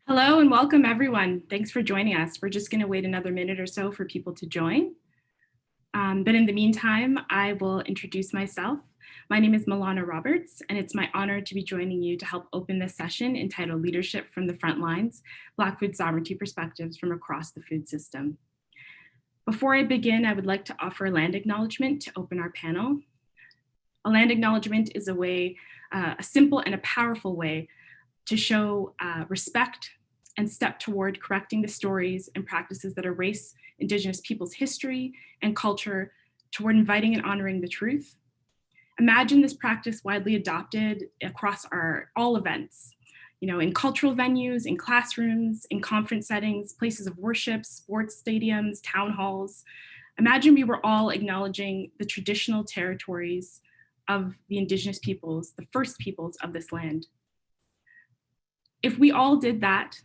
Hello and welcome everyone. Thanks for joining us. We're just going to wait another minute or so for people to join. But in the meantime, I will introduce myself. My name is Milana Roberts, and it's my honor to be joining you to help open this session entitled Leadership from the Frontlines, Black Food Sovereignty Perspectives from Across the Food System. Before I begin, I would like to offer a land acknowledgement to open our panel. A land acknowledgement is a way, a simple and a powerful way to show respect and step toward correcting the stories and practices that erase Indigenous people's history and culture toward inviting and honoring the truth. Imagine this practice widely adopted across all events, in cultural venues, in classrooms, in conference settings, places of worship, sports stadiums, town halls. Imagine we were all acknowledging the traditional territories of the Indigenous peoples, the first peoples of this land. If we all did that,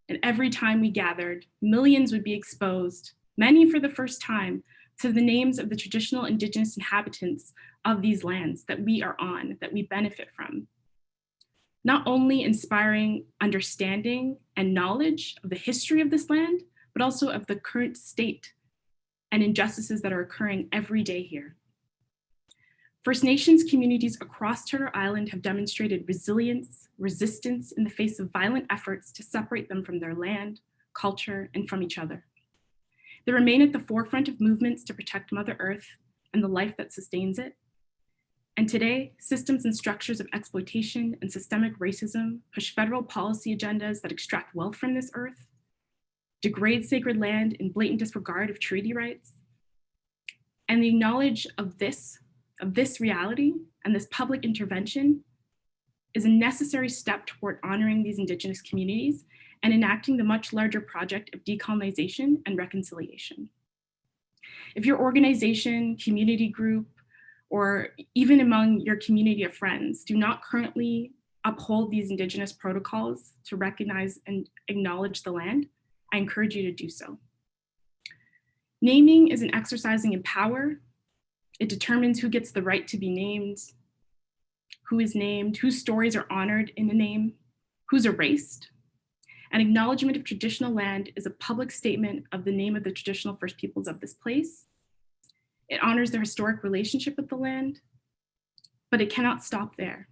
and every time we gathered, millions would be exposed, many for the first time, to the names of the traditional Indigenous inhabitants of these lands that we are on, that we benefit from. Not only inspiring understanding and knowledge of the history of this land, but also of the current state and injustices that are occurring every day here. First Nations communities across Turtle Island have demonstrated resilience, resistance in the face of violent efforts to separate them from their land, culture, and from each other. They remain at the forefront of movements to protect Mother Earth and the life that sustains it. And today, systems and structures of exploitation and systemic racism push federal policy agendas that extract wealth from this earth, degrade sacred land in blatant disregard of treaty rights. And the knowledge of this reality and this public intervention is a necessary step toward honoring these Indigenous communities and enacting the much larger project of decolonization and reconciliation. If your organization, community group, or even among your community of friends do not currently uphold these Indigenous protocols to recognize and acknowledge the land, I encourage you to do so. Naming is an exercising in power. It determines who gets the right to be named, who is named, whose stories are honored in a name, who's erased. An acknowledgement of traditional land is a public statement of the name of the traditional first peoples of this place. It honors their historic relationship with the land, but it cannot stop there.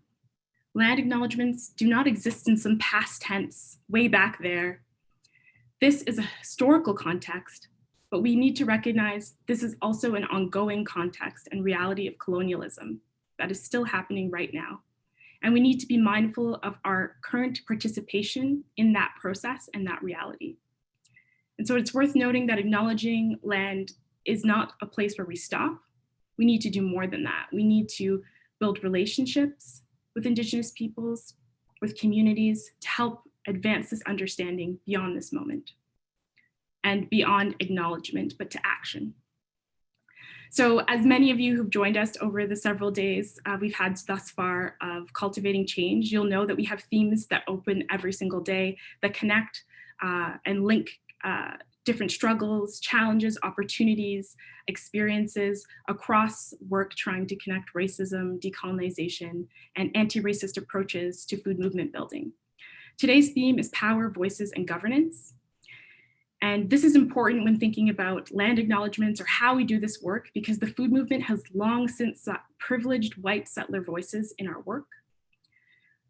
Land acknowledgements do not exist in some past tense, way back there. This is a historical context, but we need to recognize this is also an ongoing context and reality of colonialism that is still happening right now. And we need to be mindful of our current participation in that process and that reality. And so it's worth noting that acknowledging land is not a place where we stop. We need to do more than that. We need to build relationships with Indigenous peoples, with communities to help advance this understanding beyond this moment and beyond acknowledgement, but to action. So as many of you who've joined us over the several days we've had thus far of Cultivating Change, you'll know that we have themes that open every single day that connect and link different struggles, challenges, opportunities, experiences across work trying to connect racism, decolonization, and anti-racist approaches to food movement building. Today's theme is power, voices, and governance. And this is important when thinking about land acknowledgements or how we do this work, because the food movement has long since sought privileged white settler voices in our work.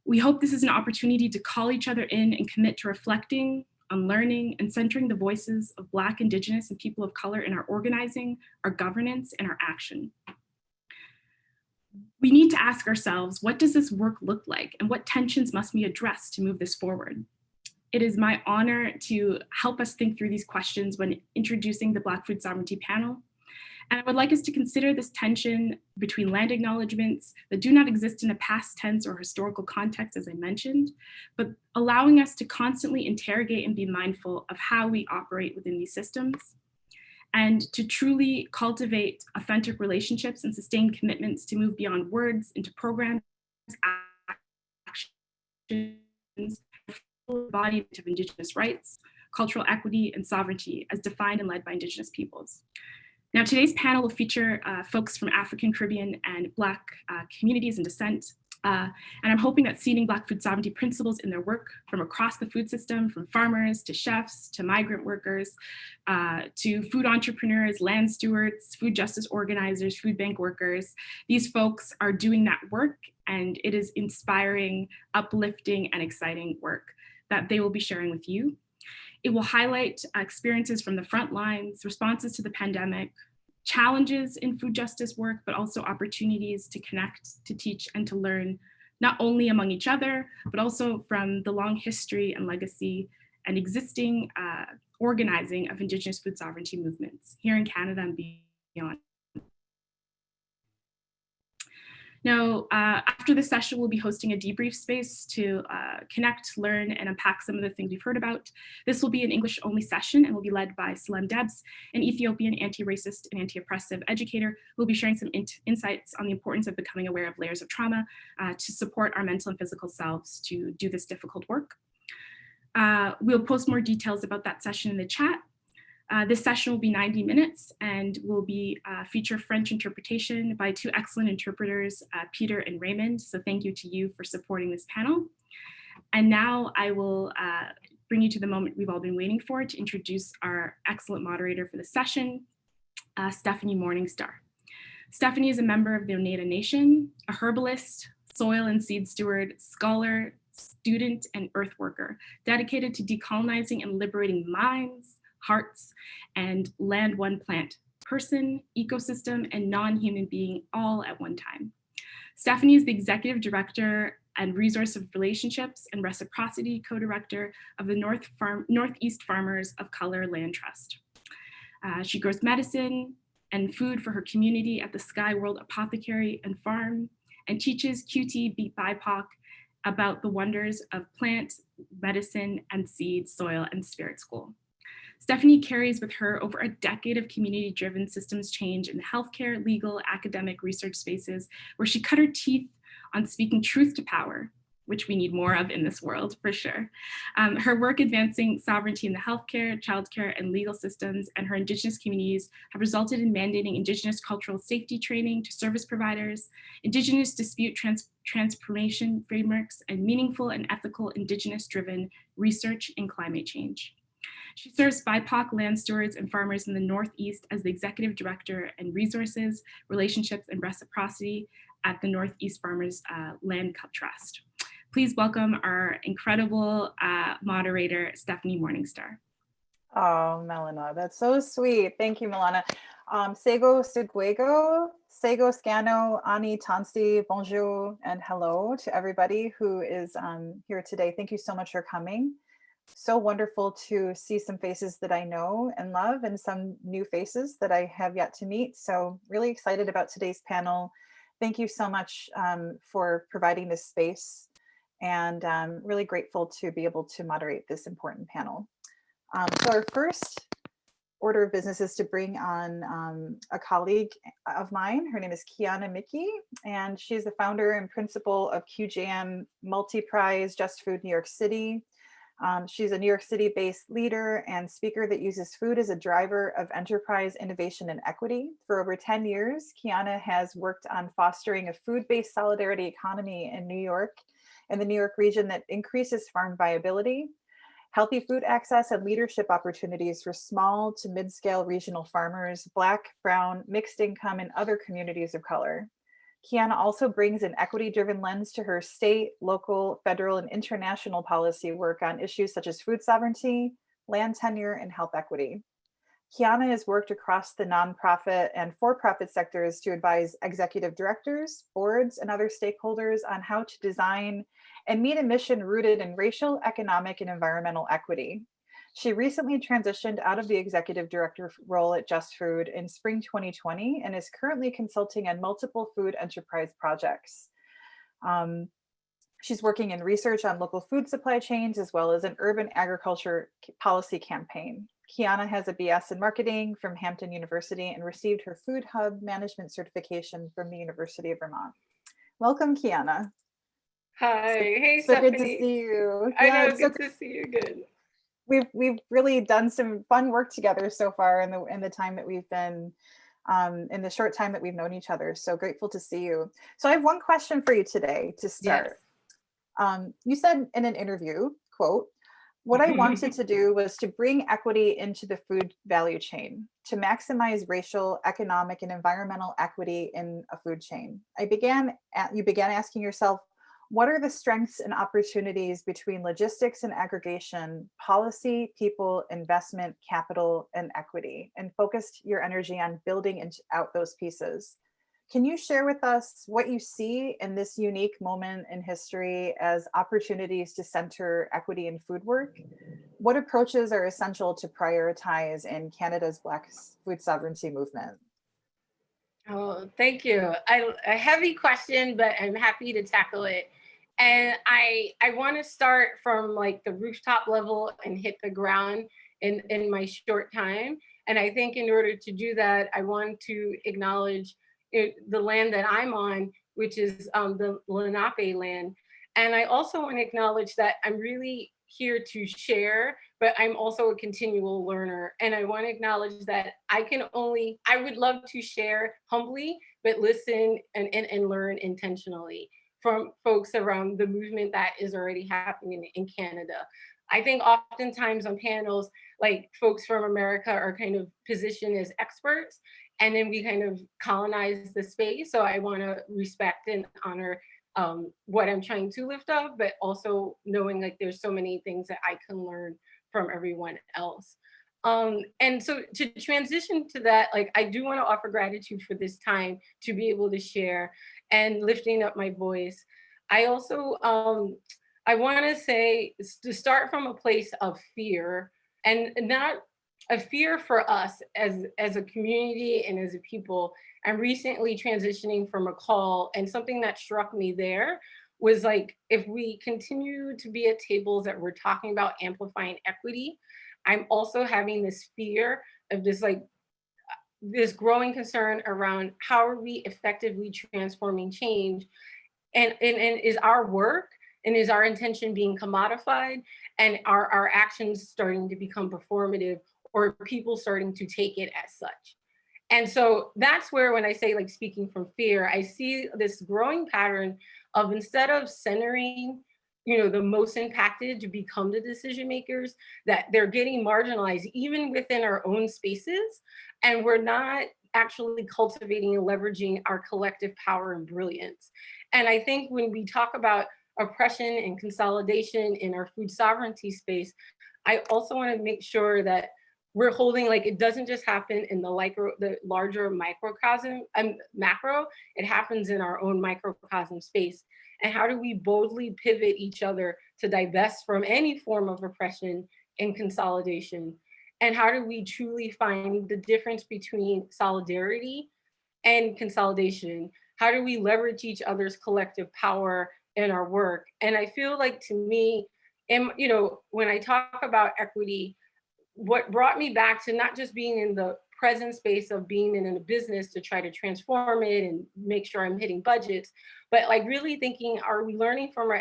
We hope this is an opportunity to call each other in and commit to reflecting on learning and centering the voices of Black, Indigenous, and people of color in our organizing, our governance, and our action. We need to ask ourselves, what does this work look like, and what tensions must we address to move this forward? It is my honor to help us think through these questions when introducing the Black Food Sovereignty panel. And I would like us to consider this tension between land acknowledgements that do not exist in a past tense or historical context, as I mentioned, but allowing us to constantly interrogate and be mindful of how we operate within these systems, and to truly cultivate authentic relationships and sustain commitments to move beyond words into programs, actions, embodiment of Indigenous rights, cultural equity, and sovereignty as defined and led by Indigenous peoples. Now, today's panel will feature folks from African, Caribbean, and Black communities and descent. And I'm hoping that seeding Black food sovereignty principles in their work from across the food system, from farmers to chefs to migrant workers, to food entrepreneurs, land stewards, food justice organizers, food bank workers. These folks are doing that work, and it is inspiring, uplifting, and exciting work that they will be sharing with you. It will highlight experiences from the front lines, responses to the pandemic, challenges in food justice work, but also opportunities to connect, to teach, and to learn, not only among each other, but also from the long history and legacy and existing organizing of Indigenous food sovereignty movements here in Canada and beyond. Now, after this session, we'll be hosting a debrief space to connect, learn, and unpack some of the things we've heard about. This will be an English-only session and will be led by Salem Debs, an Ethiopian anti-racist and anti-oppressive educator who will be sharing some insights on the importance of becoming aware of layers of trauma to support our mental and physical selves to do this difficult work. We'll post more details about that session in the chat. This session will be 90 minutes and will be feature French interpretation by two excellent interpreters, Peter and Raymond. So thank you to you for supporting this panel. And now I will bring you to the moment we've all been waiting for to introduce our excellent moderator for the session, Stephanie Morningstar. Stephanie is a member of the Oneida Nation, a herbalist, soil and seed steward, scholar, student, and earth worker, dedicated to decolonizing and liberating minds, hearts, and land one plant, person, ecosystem, and non-human being all at one time. Stephanie is the executive director and resource of relationships and reciprocity co-director of the Northeast Farmers of Color Land Trust. She grows medicine and food for her community at the Sky World Apothecary and Farm and teaches QT BIPOC about the wonders of plant, medicine, and seed, soil, and spirit school. Stephanie carries with her over a decade of community-driven systems change in the healthcare, legal, academic, research spaces, where she cut her teeth on speaking truth to power, which we need more of in this world, for sure. Her work advancing sovereignty in the healthcare, childcare, and legal systems, and her Indigenous communities have resulted in mandating Indigenous cultural safety training to service providers, Indigenous dispute transformation frameworks, and meaningful and ethical Indigenous-driven research in climate change. She serves BIPOC land stewards and farmers in the Northeast as the executive director and resources, relationships, and reciprocity at the Northeast Farmers Land Trust. Please welcome our incredible moderator, Stephanie Morningstar. Oh, Melana, that's so sweet. Thank you, Milana. Sego Seguego, Sego Scano, Ani Tansi, bonjour, and hello to everybody who is here today. Thank you so much for coming. So wonderful to see some faces that I know and love and some new faces that I have yet to meet. So really excited about today's panel. Thank you so much for providing this space, and really grateful to be able to moderate this important panel. So our first order of business is to bring on a colleague of mine. Her name is Kiana Mickey, and she's the founder and principal of QJM Multi-Prize Just Food New York City. She's a New York City-based leader and speaker that uses food as a driver of enterprise, innovation, and equity. For over 10 years, Kiana has worked on fostering a food-based solidarity economy in New York and the New York region that increases farm viability, healthy food access, and leadership opportunities for small to mid-scale regional farmers, Black, Brown, mixed income, and other communities of color. Kiana also brings an equity-driven lens to her state, local, federal, and international policy work on issues such as food sovereignty, land tenure, and health equity. Kiana has worked across the nonprofit and for-profit sectors to advise executive directors, boards, and other stakeholders on how to design and meet a mission rooted in racial, economic, and environmental equity. She recently transitioned out of the executive director role at Just Food in spring 2020 and is currently consulting on multiple food enterprise projects. She's working in research on local food supply chains as well as an urban agriculture policy campaign. Kiana has a BS in marketing from Hampton University and received her food hub management certification from the University of Vermont. Welcome, Kiana. Hi, hey, so Stephanie. Good to see you. I know, good to see you. Good. We've really done some fun work together so far in the time that we've been in the short time that we've known each other. So grateful to see you. So I have one question for you today to Yes. start. You said in an interview, quote, "What I wanted to do was to bring equity into the food value chain, to maximize racial, economic, and environmental equity in a food chain." You began asking yourself, what are the strengths and opportunities between logistics and aggregation, policy, people, investment, capital, and equity, and focused your energy on building out those pieces. Can you share with us what you see in this unique moment in history as opportunities to center equity in food work? What approaches are essential to prioritize in Canada's Black food sovereignty movement? Oh, thank you. A heavy question, but I'm happy to tackle it. And I want to start from like the rooftop level and hit the ground in my short time. And I think in order to do that, I want to acknowledge the land that I'm on, which is the Lenape land. And I also want to acknowledge that I'm really here to share, but I'm also a continual learner. And I want to acknowledge that I would love to share humbly, but listen and learn intentionally from folks around the movement that is already happening in Canada. I think oftentimes on panels, like folks from America are kind of positioned as experts, and then we kind of colonize the space. So I want to respect and honor what I'm trying to lift up, but also knowing like there's so many things that I can learn from everyone else. And so to transition to that, like I do want to offer gratitude for this time to be able to share and lifting up my voice. I also I want to say to start from a place of fear, and not a fear for us as a community and as a people. I'm recently transitioning from a call, and something that struck me there was like, if we continue to be at tables that we're talking about amplifying equity, I'm also having this fear of this growing concern around how are we effectively transforming change, and is our work and is our intention being commodified, and are our actions starting to become performative, or people starting to take it as such. And so that's where, when I say like speaking from fear, I see this growing pattern of, instead of centering, the most impacted to become the decision makers, that they're getting marginalized even within our own spaces. And we're not actually cultivating and leveraging our collective power and brilliance. And I think when we talk about oppression and consolidation in our food sovereignty space, I also want to make sure that we're holding, like, it doesn't just happen in the larger microcosm and macro, it happens in our own microcosm space. And how do we boldly pivot each other to divest from any form of oppression and consolidation? And how do we truly find the difference between solidarity and consolidation? How do we leverage each other's collective power in our work? And I feel like, to me, when I talk about equity, what brought me back to not just being in the present space of being in a business to try to transform it and make sure I'm hitting budgets, but like really thinking, are we learning from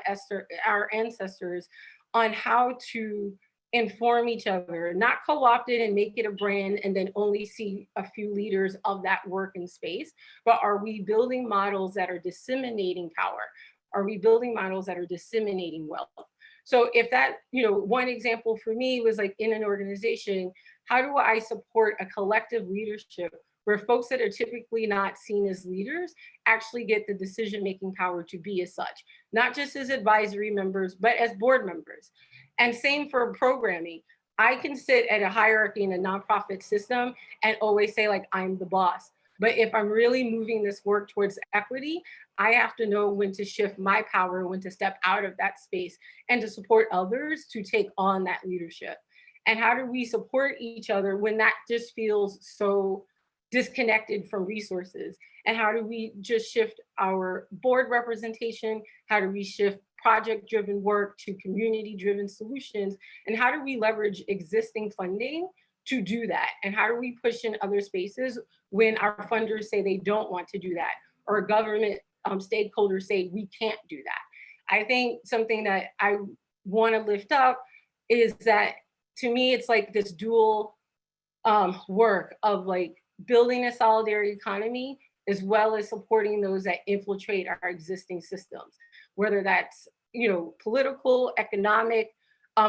our ancestors on how to inform each other, not co-opt it and make it a brand and then only see a few leaders of that work in space, but are we building models that are disseminating power? Are we building models that are disseminating wealth? So if that, one example for me was like, in an organization, how do I support a collective leadership where folks that are typically not seen as leaders actually get the decision-making power to be as such, not just as advisory members, but as board members? And same for programming. I can sit at a hierarchy in a nonprofit system and always say like, I'm the boss. But if I'm really moving this work towards equity, I have to know when to shift my power, when to step out of that space, and to support others to take on that leadership. And how do we support each other when that just feels so disconnected from resources? And how do we just shift our board representation? How do we shift project-driven work to community-driven solutions? And how do we leverage existing funding to do that? And how do we push in other spaces when our funders say they don't want to do that, or government stakeholders say we can't do that? I think something that I want to lift up is that, to me, it's like this dual work of like building a solidarity economy, as well as supporting those that infiltrate our existing systems, whether that's, political, economic,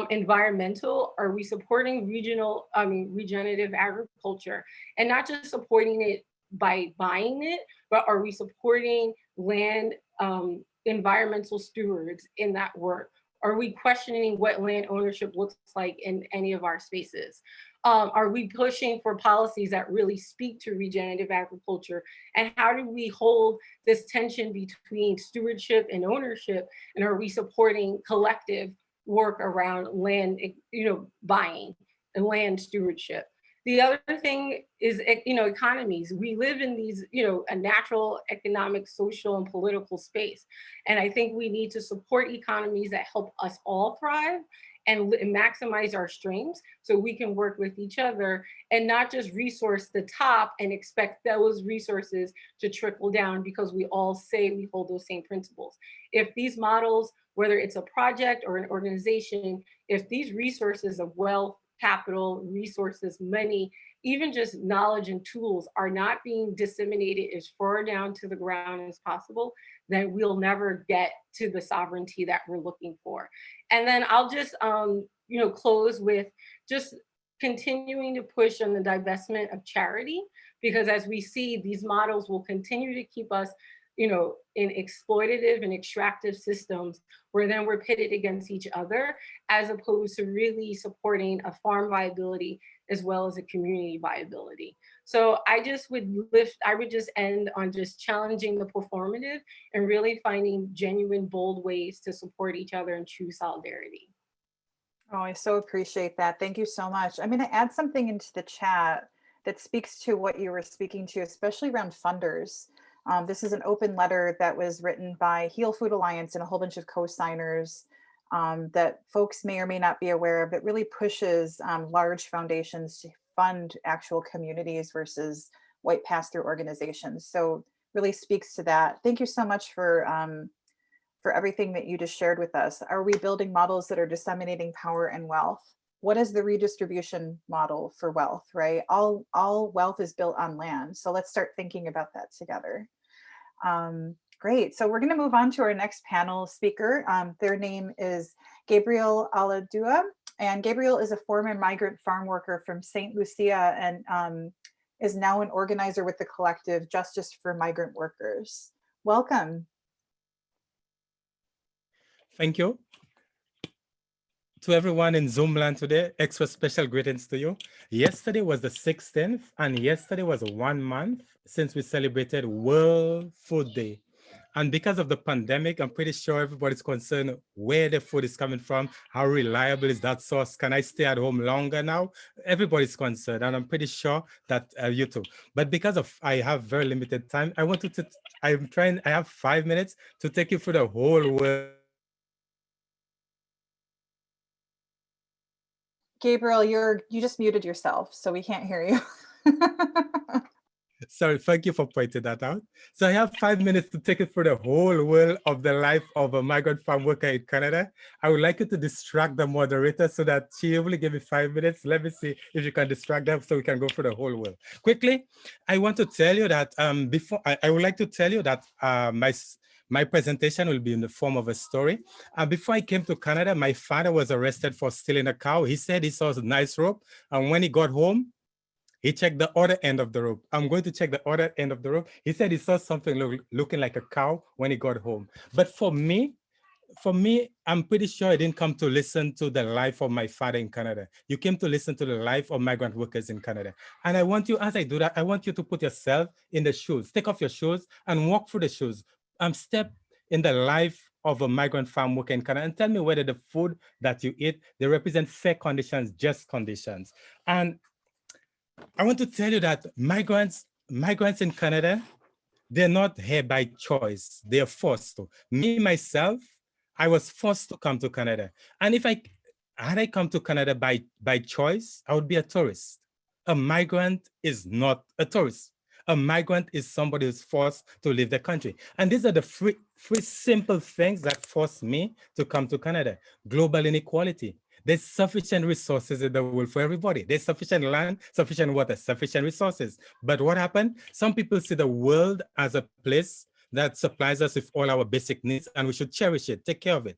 environmental. Are we supporting regenerative agriculture, and not just supporting it by buying it, but are we supporting land environmental stewards in that work? Are we questioning what land ownership looks like in any of our spaces? Are we pushing for policies that really speak to regenerative agriculture? And how do we hold this tension between stewardship and ownership? And are we supporting collective work around land, buying and land stewardship? The other thing is, economies. We live in these, a natural, economic, social, and political space. And I think we need to support economies that help us all thrive and maximize our strengths so we can work with each other and not just resource the top and expect those resources to trickle down because we all say we hold those same principles. If these models, whether it's a project or an organization, if these resources of wealth, capital, resources, money, even just knowledge and tools are not being disseminated as far down to the ground as possible, then we'll never get to the sovereignty that we're looking for. And then I'll just, close with just continuing to push on the divestment of charity, because as we see, these models will continue to keep us, in exploitative and extractive systems where then we're pitted against each other, as opposed to really supporting a farm viability as well as a community viability. So I would just end on just challenging the performative and really finding genuine, bold ways to support each other and true solidarity. Oh, I so appreciate that. Thank you so much. I'm going to add something into the chat that speaks to what you were speaking to, especially around funders. This is an open letter that was written by Heal Food Alliance and a whole bunch of co-signers that folks may or may not be aware of. It really pushes large foundations to fund actual communities versus white pass-through organizations. So really speaks to that. Thank you so much for everything that you just shared with us. Are we building models that are disseminating power and wealth? What is the redistribution model for wealth, right? All wealth is built on land. So let's start thinking about that together. Great, so we're gonna move on to our next panel speaker. Their name is Gabriel Aladua, and Gabriel is a former migrant farm worker from St. Lucia and is now an organizer with the collective Justice for Migrant Workers. Welcome. Thank you. To everyone in Zoom land today, extra special greetings to you. Yesterday was the 16th, and yesterday was 1 month since we celebrated World Food Day. And because of the pandemic, I'm pretty sure everybody's concerned where the food is coming from, how reliable is that source, can I stay at home longer now? Everybody's concerned, and I'm pretty sure that you too. But because of I have very limited time, I have 5 minutes to take you through the whole world. Gabriel, you just muted yourself, so we can't hear you. Sorry, thank you for pointing that out. So I have 5 minutes to take you through the whole world of the life of a migrant farm worker in Canada. I would like you to distract the moderator so that she only gave me 5 minutes. Let me see if you can distract them so we can go through the whole world. Quickly, I want to tell you that I would like to tell you that my presentation will be in the form of a story. Before I came to Canada, my father was arrested for stealing a cow. He said he saw a nice rope, and when he got home, he checked the other end of the rope. I'm going to check the other end of the rope. He said he saw something looking like a cow when he got home. But for me, I'm pretty sure I didn't come to listen to the life of my father in Canada. You came to listen to the life of migrant workers in Canada. And I want you, as I do that, I want you to put yourself in the shoes, take off your shoes and walk through the shoes. Step in the life of a migrant farm worker in Canada and tell me whether the food that you eat, they represent fair conditions, just conditions. And I want to tell you that migrants in Canada, they're not here by choice. They are forced to. Me, myself, I was forced to come to Canada. And if had I come to Canada by choice, I would be a tourist. A migrant is not a tourist. A migrant is somebody who's forced to leave the country. And these are the three simple things that forced me to come to Canada. Global inequality. There's sufficient resources in the world for everybody. There's sufficient land, sufficient water, sufficient resources. But what happened? Some people see the world as a place that supplies us with all our basic needs, and we should cherish it, take care of it.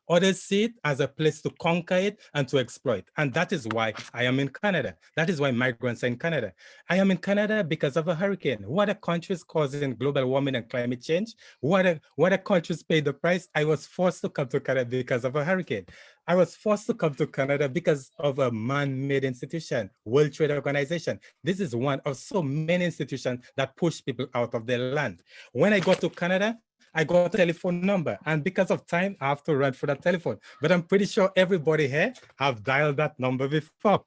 Others see it as a place to conquer it and to exploit. And that is why I am in Canada. That is why migrants are in Canada. I am in Canada because of a hurricane. What are countries causing global warming and climate change? What are countries pay the price? I was forced to come to Canada because of a hurricane. I was forced to come to Canada because of a man-made institution, World Trade Organization. This is one of so many institutions that push people out of their land. When I got to Canada, I got a telephone number, and because of time, I have to run for that telephone. But I'm pretty sure everybody here have dialed that number before.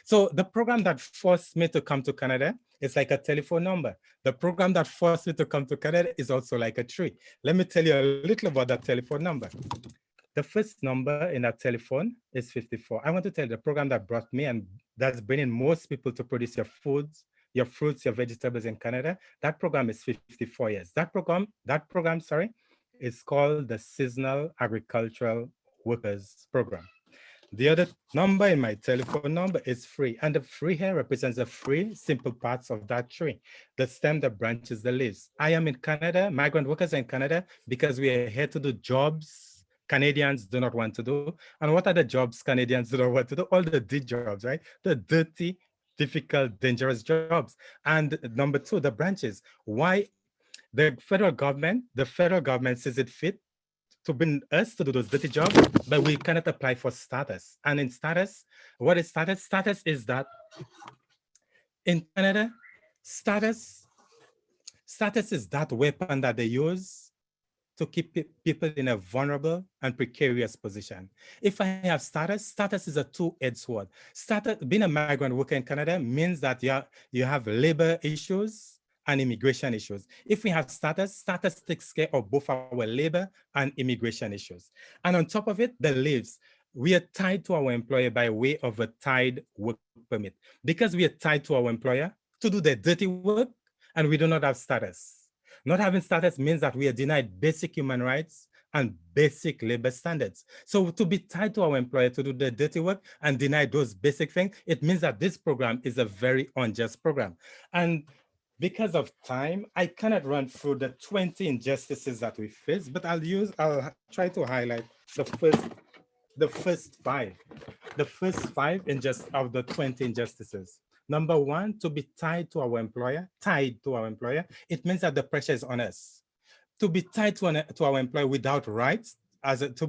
So the program that forced me to come to Canada is like a telephone number. The program that forced me to come to Canada is also like a tree. Let me tell you a little about that telephone number. The first number in that telephone is 54. I want to tell you the program that brought me and that's bringing most people to produce your foods, your fruits, your vegetables in Canada. That program is 54 years. That program, is called the Seasonal Agricultural Workers Program. The other number in my telephone number is free. And the free here represents the free simple parts of that tree, the stem, the branches, the leaves. I am in Canada, migrant workers are in Canada because we are here to do jobs Canadians do not want to do. And what are the jobs Canadians do not want to do? All the D jobs, right? The dirty, difficult, dangerous jobs. And number two, the branches. Why the federal government says it fit to bring us to do those dirty jobs, but we cannot apply for status. And in status, what is status? Status is that in Canada, status is that weapon that they use to keep people in a vulnerable and precarious position. If I have status is a two-edged sword. Being a migrant worker in Canada means that you have labor issues and immigration issues. If we have status takes care of both our labor and immigration issues. And on top of it, the leaves. We are tied to our employer by way of a tied work permit. Because we are tied to our employer to do the dirty work, and we do not have status. Not having status means that we are denied basic human rights and basic labor standards. So to be tied to our employer to do the dirty work and deny those basic things, it means that this program is a very unjust program. And because of time, I cannot run through the 20 injustices that we face, but I'll try to highlight the first five. The first five of the 20 injustices. Number one, to be tied to our employer, it means that the pressure is on us. To be tied to our employer without rights, to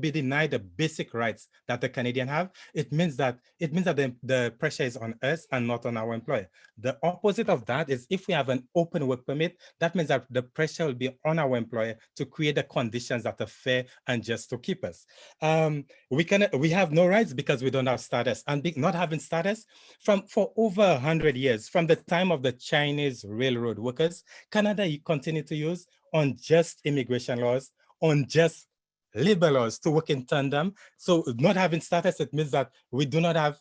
be denied the basic rights that the Canadian have, it means that the pressure is on us and not on our employer. The opposite of that is if we have an open work permit, that means that the pressure will be on our employer to create the conditions that are fair and just to keep us. We have no rights because we don't have status, and not having status for over 100 years, from the time of the Chinese railroad workers, Canada continue to use unjust immigration laws, unjust labor laws to work in tandem. So not having status, it means that we do not have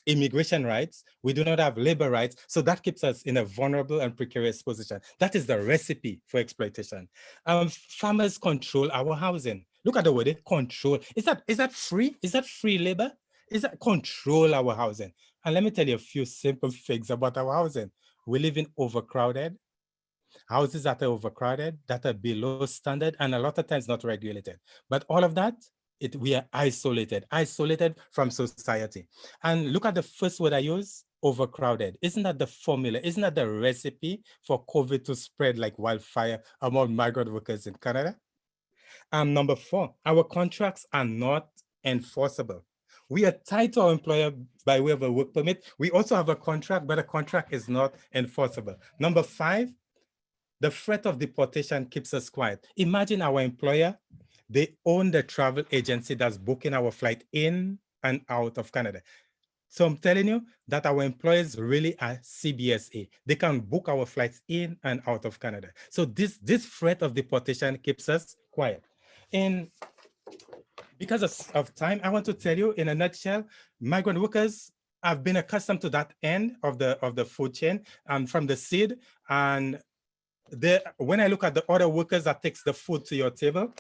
immigration rights, we do not have labor rights. So that keeps us in a vulnerable and precarious position. That is the recipe for exploitation. Farmers control our housing. Look at the word, control. Is that free? Is that free labor? Is that control our housing? And let me tell you a few simple things about our housing. We live in overcrowded, houses that are overcrowded, that are below standard, and a lot of times not regulated. But all of that, we are isolated from society. And look at the first word I use, overcrowded. Isn't that the formula? Isn't that the recipe for COVID to spread like wildfire among migrant workers in Canada? Number four, our contracts are not enforceable. We are tied to our employer by way of a work permit. We also have a contract, but a contract is not enforceable. Number five, the threat of deportation keeps us quiet. Imagine our employer, they own the travel agency that's booking our flight in and out of Canada. So I'm telling you that our employers really are CBSA. They can book our flights in and out of Canada. So this threat of deportation keeps us quiet. And because of time, I want to tell you in a nutshell, migrant workers have been accustomed to that end of the food chain, from the seed. And when I look at the other workers that takes the food to your table,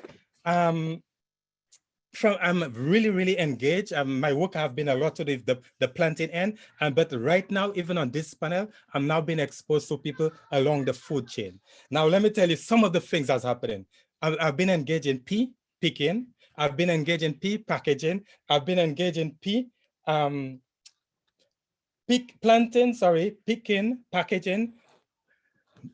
I'm really engaged. My work have been a lot to the planting end, but right now, even on this panel, I'm now being exposed to people along the food chain. Now, let me tell you some of the things that's happening. I've been engaged in picking. I've been engaged in packaging. I've been engaged in picking, packaging.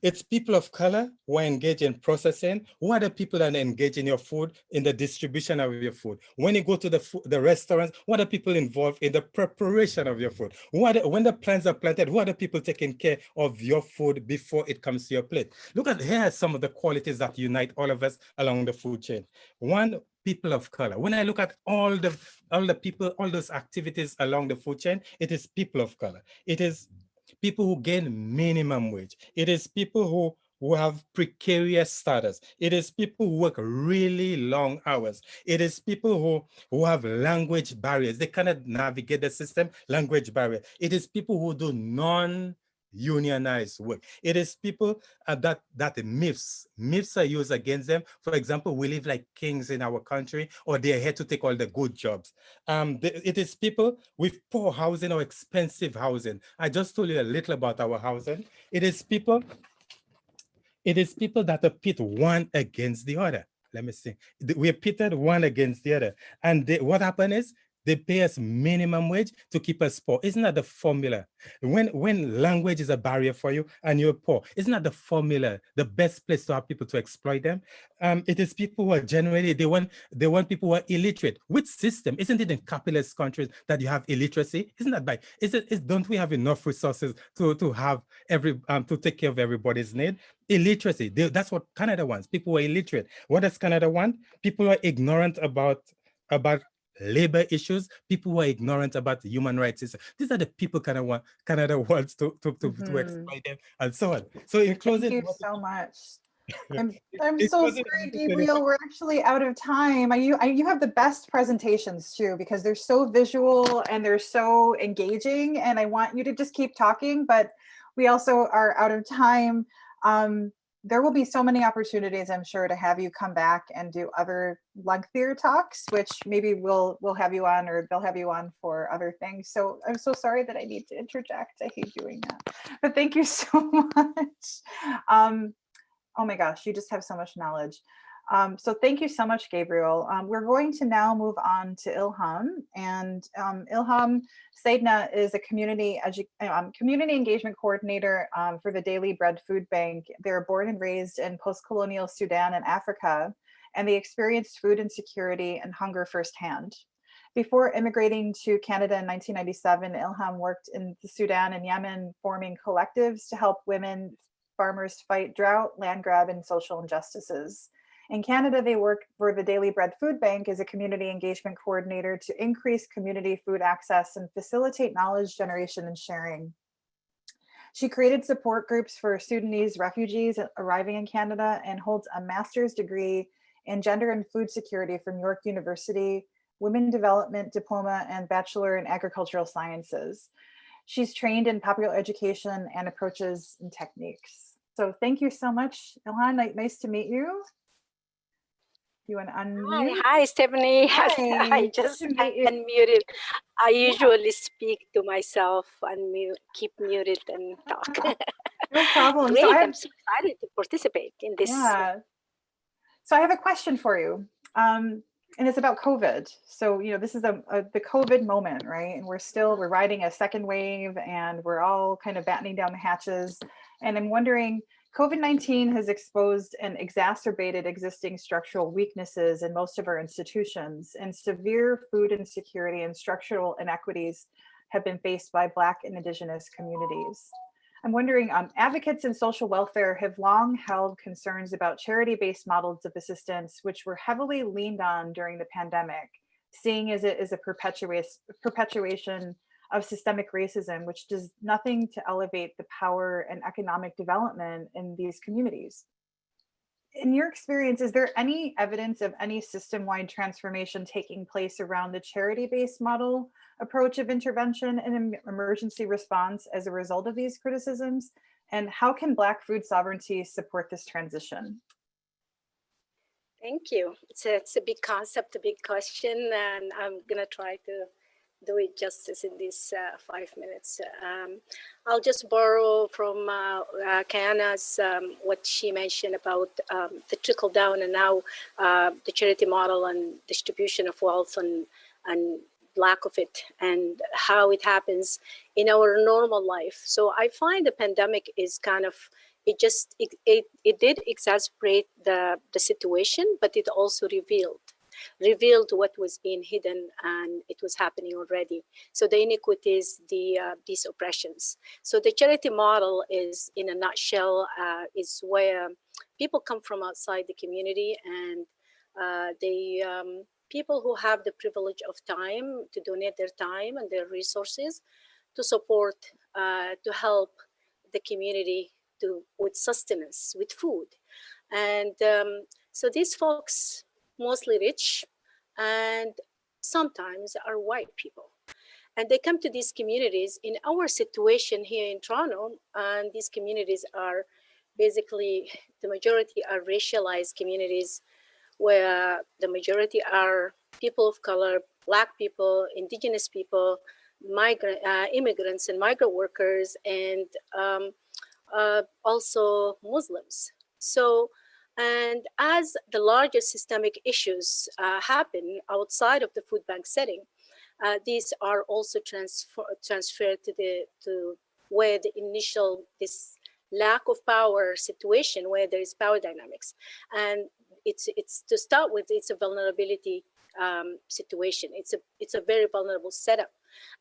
It's people of color who are engaged in processing. Who are the people that are engaged in your food, in the distribution of your food? When you go to the restaurants, what are people involved in the preparation of your food? When the plants are planted, who are the people taking care of your food before it comes to your plate? Look at here are some of the qualities that unite all of us along the food chain. One, people of color. When I look at all the people, all those activities along the food chain, it is people of color. It is people who gain minimum wage. It is people who have precarious status. It is people who work really long hours. It is people who have language barriers. They cannot navigate the system, language barrier. It is people who do non-unionized work. It is people that myths are used against them. For example, we live like kings in our country, or they're here to take all the good jobs. It is people with poor housing or expensive housing. I just told you a little about our housing. It is people that are pit one against the other. Let me see. We're pitted one against the other. And what happened is they pay us minimum wage to keep us poor. Isn't that the formula? When language is a barrier for you and you're poor, isn't that the formula, the best place to have people to exploit them? It is people who are generally, they want people who are illiterate. Which system? Isn't it in capitalist countries that you have illiteracy? Isn't that by, don't we have enough resources to have to take care of everybody's need? Illiteracy, that's what Canada wants. People who are illiterate. What does Canada want? People who are ignorant about labor issues, people who are ignorant about the human rights. These are the people Canada wants to exploit them, and so on. So in closing, thank you so much. I'm in so closing, sorry, Gabriel. We're actually out of time. You have the best presentations too, because they're so visual and they're so engaging. And I want you to just keep talking, but we also are out of time. There will be so many opportunities, I'm sure, to have you come back and do other lengthier talks, which maybe we'll have you on, or they'll have you on for other things. So I'm so sorry that I need to interject. I hate doing that, but thank you so much. Oh my gosh, you just have so much knowledge. So thank you so much, Gabriel. We're going to now move on to Ilham. And Ilham Saidna is a community engagement coordinator for the Daily Bread Food Bank. They're born and raised in post-colonial Sudan and Africa, and they experienced food insecurity and hunger firsthand. Before immigrating to Canada in 1997, Ilham worked in the Sudan and Yemen, forming collectives to help women farmers fight drought, land grab, and social injustices. In Canada, they work for the Daily Bread Food Bank as a community engagement coordinator to increase community food access and facilitate knowledge generation and sharing. She created support groups for Sudanese refugees arriving in Canada and holds a master's degree in gender and food security from York University, women development diploma, and bachelor in agricultural sciences. She's trained in popular education and approaches and techniques. So thank you so much, Ilhan. Nice to meet you. You want to unmute? Hi, Stephanie. Hi. I just unmuted. I usually speak to myself and keep muted and talk. No problem. Great, I'm so excited to participate in this. Yeah. So I have a question for you. And it's about COVID. So, this is the COVID moment, right? And we're riding a second wave and we're all kind of battening down the hatches. And I'm wondering, COVID-19 has exposed and exacerbated existing structural weaknesses in most of our institutions, and severe food insecurity and structural inequities have been faced by Black and Indigenous communities. I'm wondering, advocates in social welfare have long held concerns about charity-based models of assistance, which were heavily leaned on during the pandemic, seeing as it is a perpetuation of systemic racism, which does nothing to elevate the power and economic development in these communities. In your experience, is there any evidence of any system-wide transformation taking place around the charity-based model approach of intervention and emergency response as a result of these criticisms? And how can Black food sovereignty support this transition? Thank you. It's a big concept, a big question, and I'm gonna try to do it justice in these 5 minutes. I'll just borrow from Kayana's what she mentioned about the trickle down and now the charity model and distribution of wealth and lack of it and how it happens in our normal life. So I find the pandemic is kind of it did exacerbate the situation, but it also revealed what was being hidden, and it was happening already. So the inequities, these oppressions. So the charity model is, in a nutshell, is where people come from outside the community, and they people who have the privilege of time to donate their time and their resources to support, to help the community with sustenance, with food. And so these folks, mostly rich, and sometimes are white people. And they come to these communities in our situation here in Toronto, and these communities are basically, the majority are racialized communities where the majority are people of color, Black people, Indigenous people, immigrants and migrant workers, and also Muslims. So, and as the larger systemic issues happen outside of the food bank setting, these are also transferred to where the initial, this lack of power situation, where there is power dynamics. And it's to start with, it's a vulnerability situation. It's a very vulnerable setup.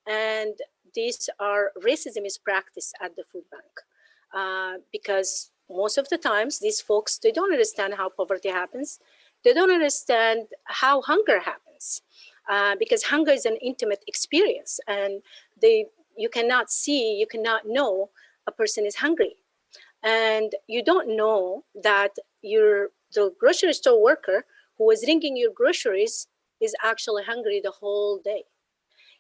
And these are, racism is practiced at the food bank because most of the times these folks, they don't understand how poverty happens. They don't understand how hunger happens because hunger is an intimate experience, and you cannot see, you cannot know a person is hungry. And you don't know that the grocery store worker who was ringing your groceries is actually hungry the whole day.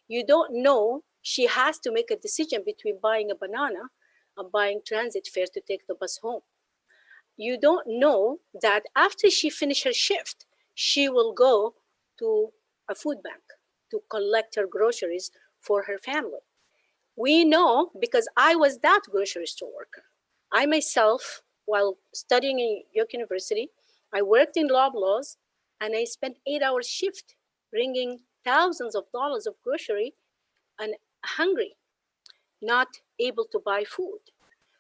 You don't know she has to make a decision between buying a banana and buying transit fare to take the bus home. You don't know that after she finishes her shift, she will go to a food bank to collect her groceries for her family. We know because I was that grocery store worker. I myself, while studying in York University, I worked in Loblaws, and I spent 8-hour shift bringing thousands of dollars of grocery and hungry, not able to buy food.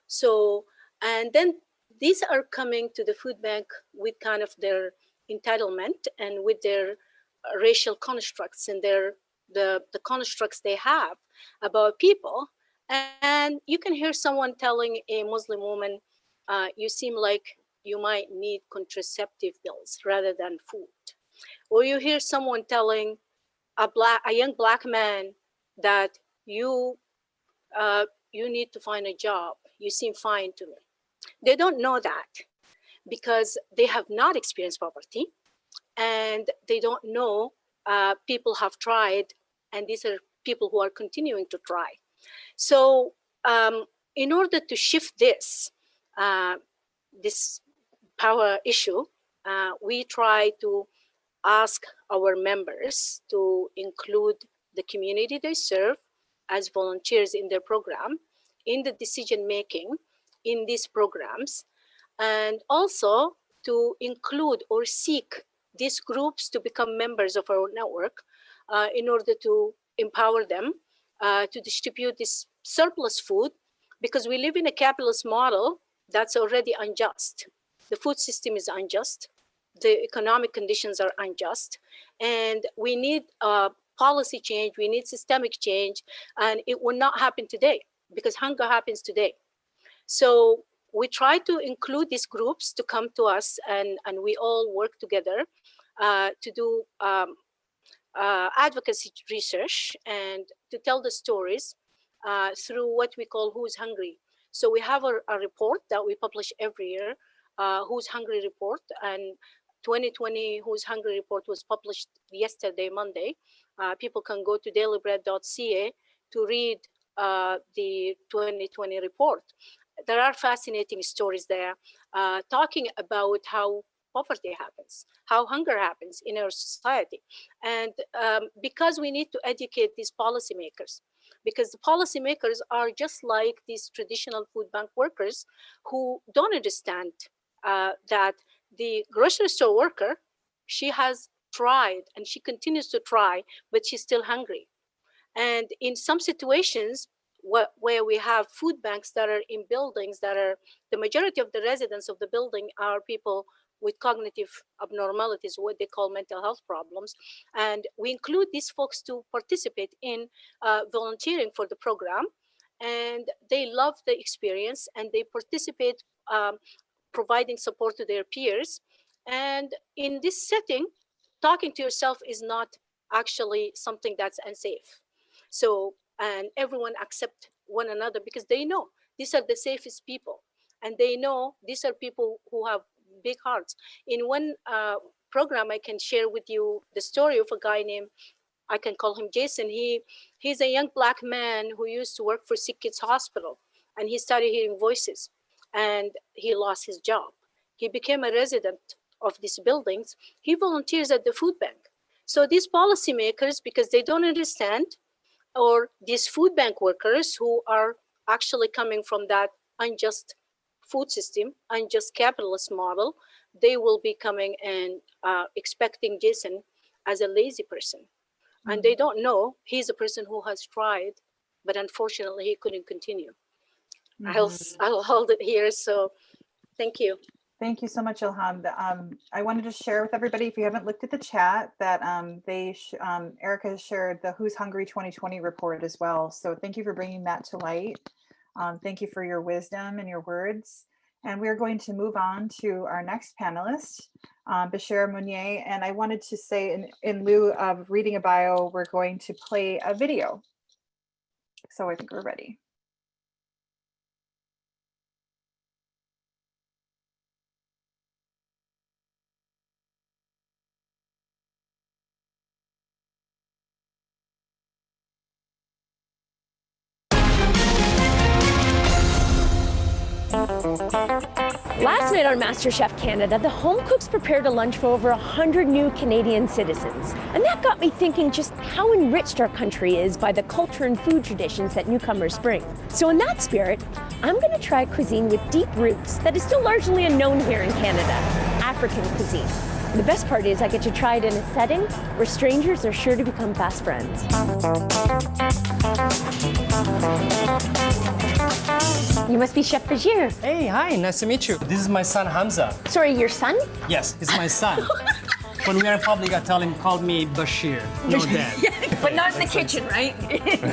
So, and then these are coming to the food bank with kind of their entitlement and with their racial constructs and the constructs they have about people. And you can hear someone telling a Muslim woman, you seem like you might need contraceptive pills rather than food. Or you hear someone telling a young Black man that you need to find a job. You seem fine to me. They don't know that because they have not experienced poverty, and they don't know people have tried, and these are people who are continuing to try. So in order to shift this power issue, we try to ask our members to include the community they serve as volunteers in their program, in the decision making in these programs, and also to include or seek these groups to become members of our network in order to empower them to distribute this surplus food, because we live in a capitalist model that's already unjust. The food system is unjust. The economic conditions are unjust, and we need policy change, we need systemic change, and it will not happen today because hunger happens today. So we try to include these groups to come to us, and we all work together to do advocacy research and to tell the stories through what we call Who's Hungry. So we have a report that we publish every year, Who's Hungry report, and 2020 Who's Hungry report was published yesterday, Monday. People can go to dailybread.ca to read the 2020 report. There are fascinating stories there talking about how poverty happens, how hunger happens in our society. And because we need to educate these policymakers, because the policymakers are just like these traditional food bank workers who don't understand that the grocery store worker, she has tried and she continues to try, but she's still hungry. And in some situations where we have food banks that are in buildings that are, the majority of the residents of the building are people with cognitive abnormalities, what they call mental health problems. And we include these folks to participate in volunteering for the program. And they love the experience and they participate, providing support to their peers. And in this setting, talking to yourself is not actually something that's unsafe. So, and everyone accept one another because they know these are the safest people. And they know these are people who have big hearts. In one program, I can share with you the story of a guy named, I can call him Jason. He's a young Black man who used to work for Sick Kids Hospital, and he started hearing voices, and he lost his job. He became a resident of these buildings. He volunteers at the food bank. So these policymakers, because they don't understand, or these food bank workers who are actually coming from that unjust food system, unjust capitalist model, they will be coming and expecting Jason as a lazy person. Mm-hmm. And they don't know he's a person who has tried, but unfortunately he couldn't continue. Mm-hmm. I'll hold it here. So thank you. Thank you so much, Ilham. I wanted to share with everybody, if you haven't looked at the chat, that Erica has shared the Who's Hungry 2020 report as well. So thank you for bringing that to light. Thank you for your wisdom and your words. And we're going to move on to our next panelist, Bashir Mounier. And I wanted to say, in lieu of reading a bio, we're going to play a video. So I think we're ready. Last night on MasterChef Canada, the home cooks prepared a lunch for over 100 new Canadian citizens. And that got me thinking just how enriched our country is by the culture and food traditions that newcomers bring. So in that spirit, I'm going to try cuisine with deep roots that is still largely unknown here in Canada, African cuisine. The best part is I get to try it in a setting where strangers are sure to become fast friends. You must be Chef Bashir. Hey, hi, nice to meet you. This is my son, Hamza. Sorry, your son? Yes, it's my son. When we are in public, I tell him, call me Bashir, no dad. But not in the kitchen, right?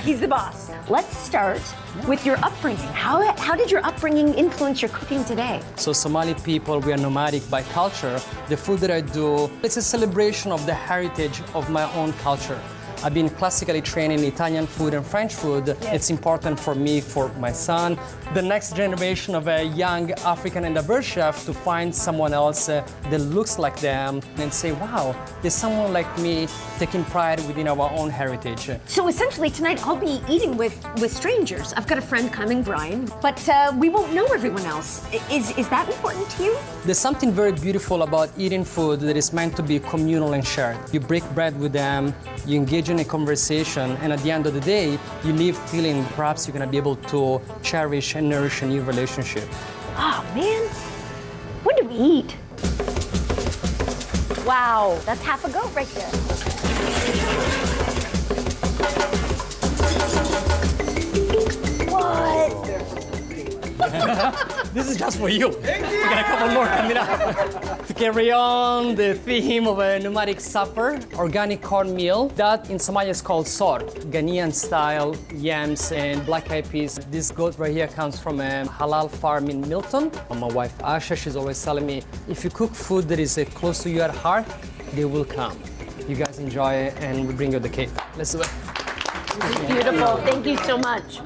He's the boss. Let's start with your upbringing. How did your upbringing influence your cooking today? So Somali people, we are nomadic by culture. The food that I do, it's a celebration of the heritage of my own culture. I've been classically trained in Italian food and French food. Yes. It's important for me, for my son, the next generation of a young African and diverse chef to find someone else that looks like them and say, wow, there's someone like me taking pride within our own heritage. So essentially tonight I'll be eating with strangers. I've got a friend coming, Brian, but we won't know everyone else. Is that important to you? There's something very beautiful about eating food that is meant to be communal and shared. You break bread with them, you engage in a conversation, and at the end of the day, you leave feeling perhaps you're gonna be able to cherish and nourish a new relationship. Oh man, when do we eat? Wow, that's half a goat right there. What? This is just for you. We got a couple more coming up. To carry on the theme of a nomadic supper, organic cornmeal. That in Somalia is called sor, Ghanaian style yams and black eyed peas. This goat right here comes from a halal farm in Milton. My wife Asha, she's always telling me, if you cook food that is close to your heart, they will come. You guys enjoy it and we bring you the cake. Let's do it. This is beautiful. Thank you so much.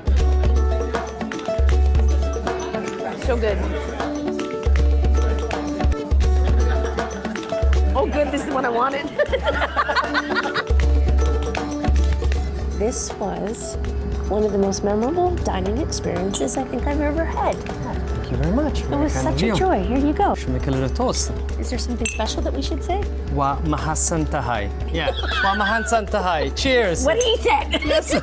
So good. Oh, good. This is what I wanted. This was one of the most memorable dining experiences I think I've ever had. Thank you very much. It was such a joy. Here you go. Should make a little toast. Is there something special that we should say? Wa mahasan tahay. Yeah. Wa mahasan tahay. Cheers. What he said. Yes.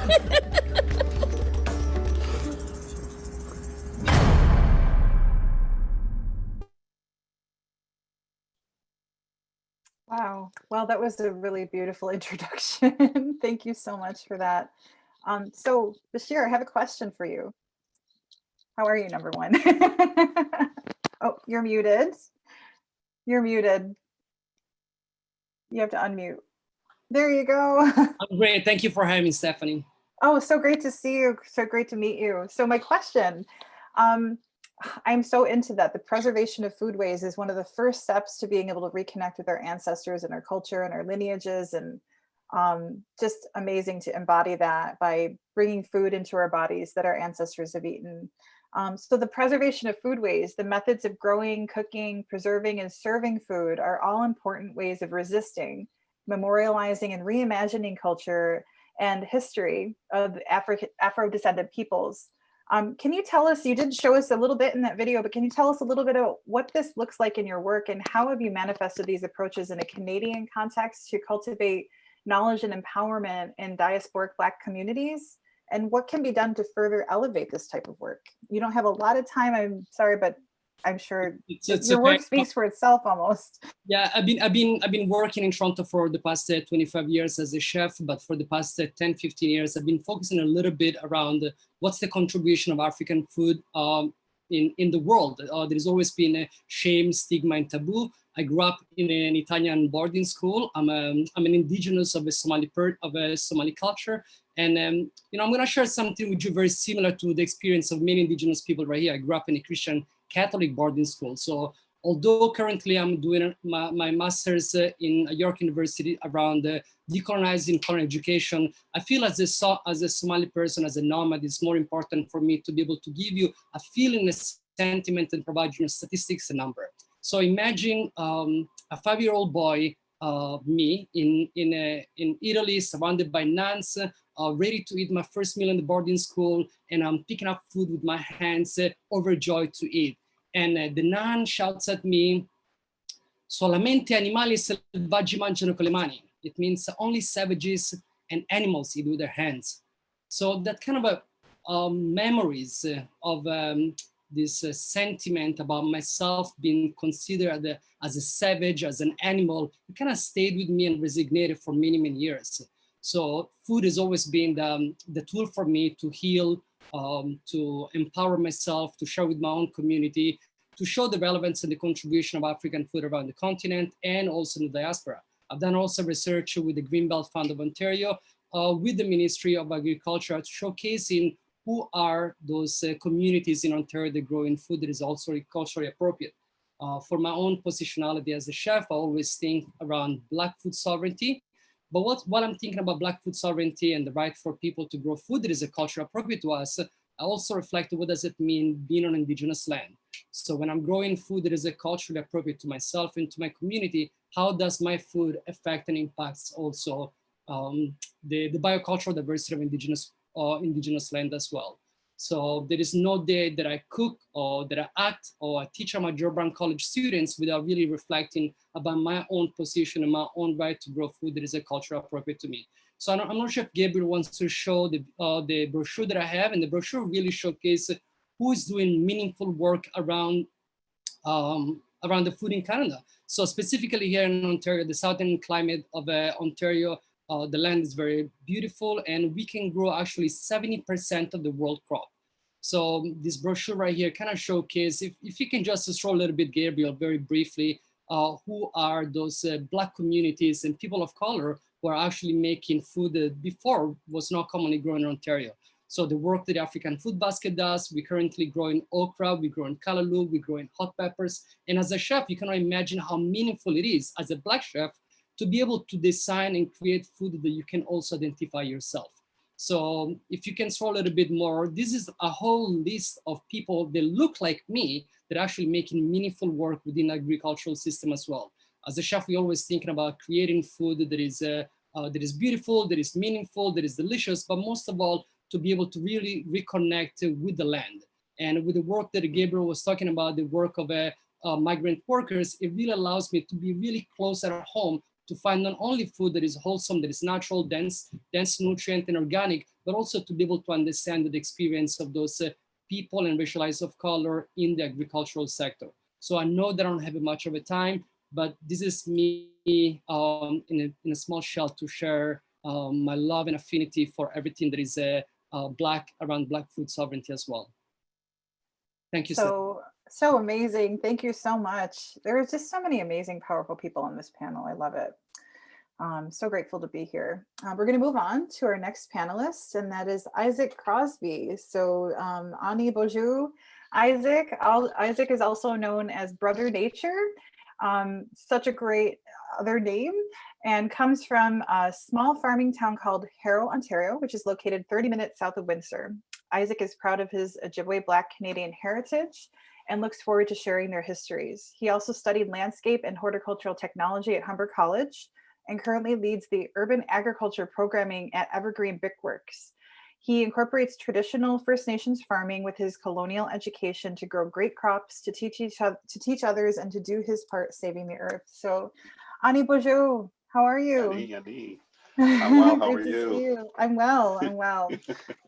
Wow. Well, that was a really beautiful introduction. Thank you so much for that. So Bashir, I have a question for you. How are you, number one? Oh, you're muted. You're muted. You have to unmute. There you go. I'm great. Thank you for having me, Stephanie. Oh, so great to see you. So great to meet you. So my question, I'm so into that. The preservation of foodways is one of the first steps to being able to reconnect with our ancestors and our culture and our lineages, and just amazing to embody that by bringing food into our bodies that our ancestors have eaten. So the preservation of foodways, the methods of growing, cooking, preserving, and serving food are all important ways of resisting, memorializing, and reimagining culture and history of Afro-descendant peoples. Can you tell us, you did show us a little bit in that video, but can you tell us a little bit about what this looks like in your work, and how have you manifested these approaches in a Canadian context to cultivate knowledge and empowerment in diasporic Black communities? And what can be done to further elevate this type of work? You don't have a lot of time, I'm sorry, but I'm sure your work speaks for itself almost. Yeah, I've been working in Toronto for the past 25 years as a chef, but for the past 10, 15 years, I've been focusing a little bit around what's the contribution of African food in the world. There's always been a shame, stigma, and taboo. I grew up in an Italian boarding school. I'm an indigenous of a Somali culture. And I'm going to share something with you very similar to the experience of many indigenous people right here. I grew up in a Christian Catholic boarding school. So although currently I'm doing my master's in York University around decolonizing colonial education, I feel as a Somali person, as a nomad, it's more important for me to be able to give you a feeling, a sentiment, and provide you statistics and number. So imagine a 5-year-old boy, me in Italy, surrounded by nuns, ready to eat my first meal in the boarding school, and I'm picking up food with my hands, overjoyed to eat. And the nun shouts at me, "Solamente animali selvaggi mangiano con le mani." It means only savages and animals eat with their hands. So that kind of memories of this sentiment about myself being considered as a savage, as an animal, it kind of stayed with me and resonated for many, many years. So food has always been the tool for me to heal, to empower myself, to share with my own community, to show the relevance and the contribution of African food around the continent and also in the diaspora. I've done also research with the Greenbelt Fund of Ontario, with the Ministry of Agriculture, showcasing who are those communities in Ontario that grow in food that is also culturally appropriate. For my own positionality as a chef, I always think around Black food sovereignty. But while I'm thinking about Black food sovereignty and the right for people to grow food that is a culture appropriate to us, I also reflect what does it mean being on Indigenous land. So when I'm growing food that is a culturally appropriate to myself and to my community, how does my food affect and impacts also the biocultural diversity of Indigenous land as well. So there is no day that I cook or that I act or I teach my Joe Brown College students without really reflecting about my own position and my own right to grow food that is a culture appropriate to me. So I'm not sure if Gabriel wants to show the brochure that I have, and the brochure really showcases who is doing meaningful work around the food in Canada. So specifically here in Ontario, the southern climate of Ontario, the land is very beautiful, and we can grow actually 70% of the world crop. So this brochure right here kind of showcases, if you can just scroll a little bit, Gabriel, very briefly, who are those Black communities and people of color who are actually making food that before was not commonly grown in Ontario. So the work that the African Food Basket does, we currently grow in okra, we grow in callaloo, we grow in hot peppers. And as a chef, you cannot imagine how meaningful it is as a Black chef to be able to design and create food that you can also identify yourself. So if you can scroll a little bit more, this is a whole list of people that look like me that are actually making meaningful work within the agricultural system as well. As a chef, we're always thinking about creating food that is beautiful, that is meaningful, that is delicious, but most of all, to be able to really reconnect with the land. And with the work that Gabriel was talking about, the work of migrant workers, it really allows me to be really close at home to find not only food that is wholesome, that is natural, dense nutrient and organic, but also to be able to understand the experience of those people and racialized of color in the agricultural sector. So I know that I don't have much of a time, but this is me in a small shell to share my love and affinity for everything that is Black around Black food sovereignty as well. Thank you. So amazing. Thank you so much. There are just so many amazing, powerful people on this panel. I love it. So grateful to be here. We're going to move on to our next panelist, and that is Isaac Crosby. So Ani Bonjour. Isaac is also known as Brother Nature. Such a great other name, and comes from a small farming town called Harrow, Ontario, which is located 30 minutes south of Windsor. Isaac is proud of his Ojibwe Black Canadian heritage and looks forward to sharing their histories. He also studied landscape and horticultural technology at Humber College and currently leads the urban agriculture programming at Evergreen Brickworks. He incorporates traditional First Nations farming with his colonial education to grow great crops, to teach others, and to do his part saving the earth. So, Ani Bonjour, how are you? Ani. I'm well. How are Great to you? see you. I'm well. I'm well.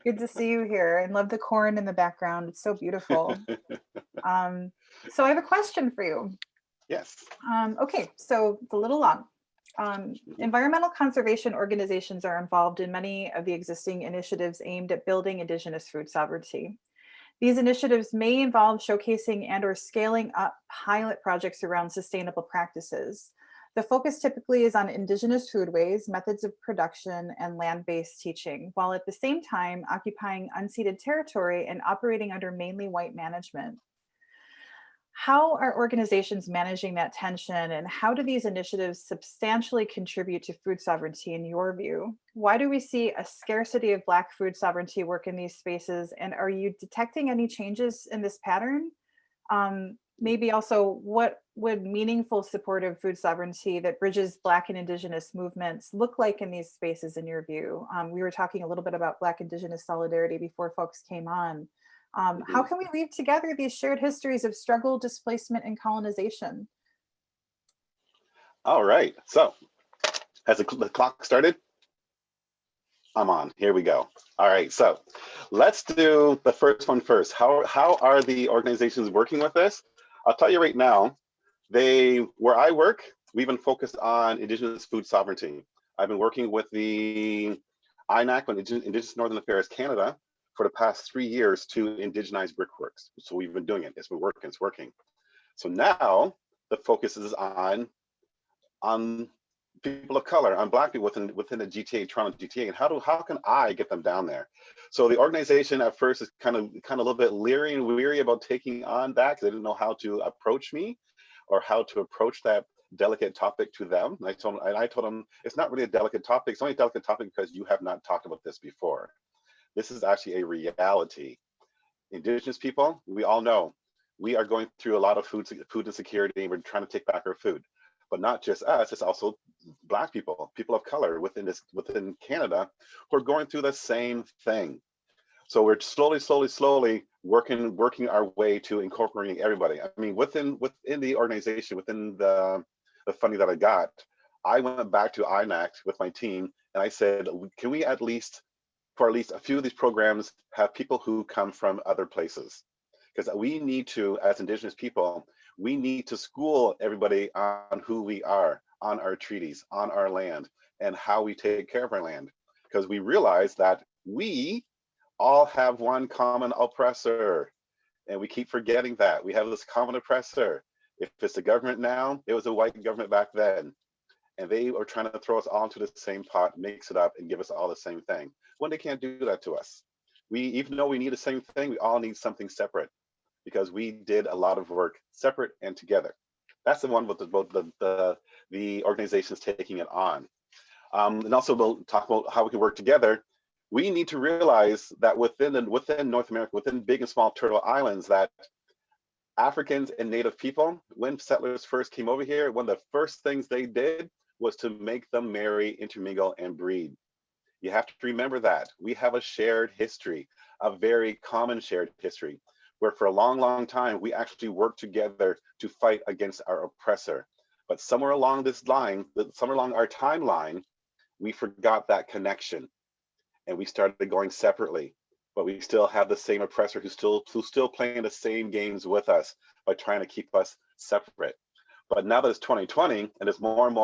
Good to see you here. And love the corn in the background. It's so beautiful. So I have a question for you. Yes. Okay, so it's a little long. Environmental conservation organizations are involved in many of the existing initiatives aimed at building Indigenous food sovereignty. These initiatives may involve showcasing and or scaling up pilot projects around sustainable practices. The focus typically is on Indigenous foodways, methods of production, and land-based teaching, while at the same time occupying unceded territory and operating under mainly white management. How are organizations managing that tension, and how do these initiatives substantially contribute to food sovereignty in your view? Why do we see a scarcity of Black food sovereignty work in these spaces, and are you detecting any changes in this pattern? Maybe also, what would meaningful supportive food sovereignty that bridges Black and Indigenous movements look like in these spaces in your view? We were talking a little bit about Black Indigenous solidarity before folks came on. How can we weave together these shared histories of struggle, displacement, and colonization? All right. So, has the clock started? I'm on. Here we go. All right. So, let's do the first one first. How are the organizations working with this? I'll tell you right now. Where I work, we've been focused on Indigenous food sovereignty. I've been working with the INAC, Indigenous Northern Affairs Canada, for the past 3 years to indigenize brickworks. So we've been doing it. It's been working. It's working. So now the focus is on people of color, on Black people within the GTA, Toronto GTA, and how can I get them down there? So the organization at first is kind of a little bit leery and weary about taking on that because they didn't know how to approach me or how to approach that delicate topic to them. And I told them it's not really a delicate topic. It's only a delicate topic because you have not talked about this before. This is actually a reality. Indigenous people, we all know, we are going through a lot of food insecurity. We're trying to take back our food, but not just us. It's also Black people, people of color within Canada, who are going through the same thing. So we're slowly working our way to incorporating everybody. I mean, within the organization, within the funding that I got, I went back to INAC with my team and I said, can we for at least a few of these programs, have people who come from other places? Because we need to, as Indigenous people, we need to school everybody on who we are, on our treaties, on our land, and how we take care of our land. Because we realize that we all have one common oppressor, and we keep forgetting that. We have this common oppressor. If it's the government now, it was a white government back then. And they are trying to throw us all into the same pot, mix it up, and give us all the same thing. When they can't do that to us. Even though we need the same thing, we all need something separate because we did a lot of work separate and together. That's the one with the organizations taking it on. And also we'll talk about how we can work together. We need to realize that within North America, within big and small turtle islands, that Africans and Native people, when settlers first came over here, one of the first things they did was to make them marry, intermingle, and breed. You have to remember that. We have a shared history, a very common shared history. where for a long, long time, we actually worked together to fight against our oppressor. But somewhere along this line, somewhere along our timeline, we forgot that connection and we started going separately. But we still have the same oppressor who's still playing the same games with us by trying to keep us separate. But now that it's 2020 and there's more and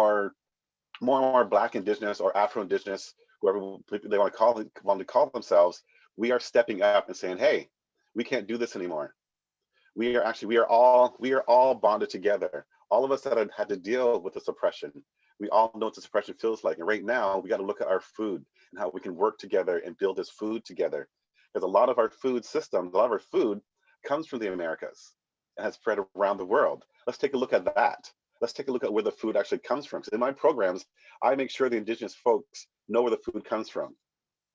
more Black, Indigenous, or Afro-Indigenous, whoever they want to call themselves, we are stepping up and saying, hey, we can't do this anymore. We are all bonded together. All of us that have had to deal with this oppression, we all know what this oppression feels like. And right now, we got to look at our food and how we can work together and build this food together. Because a lot of our food systems, a lot of our food comes from the Americas and has spread around the world. Let's take a look at that. Let's take a look at where the food actually comes from. So in my programs, I make sure the Indigenous folks know where the food comes from.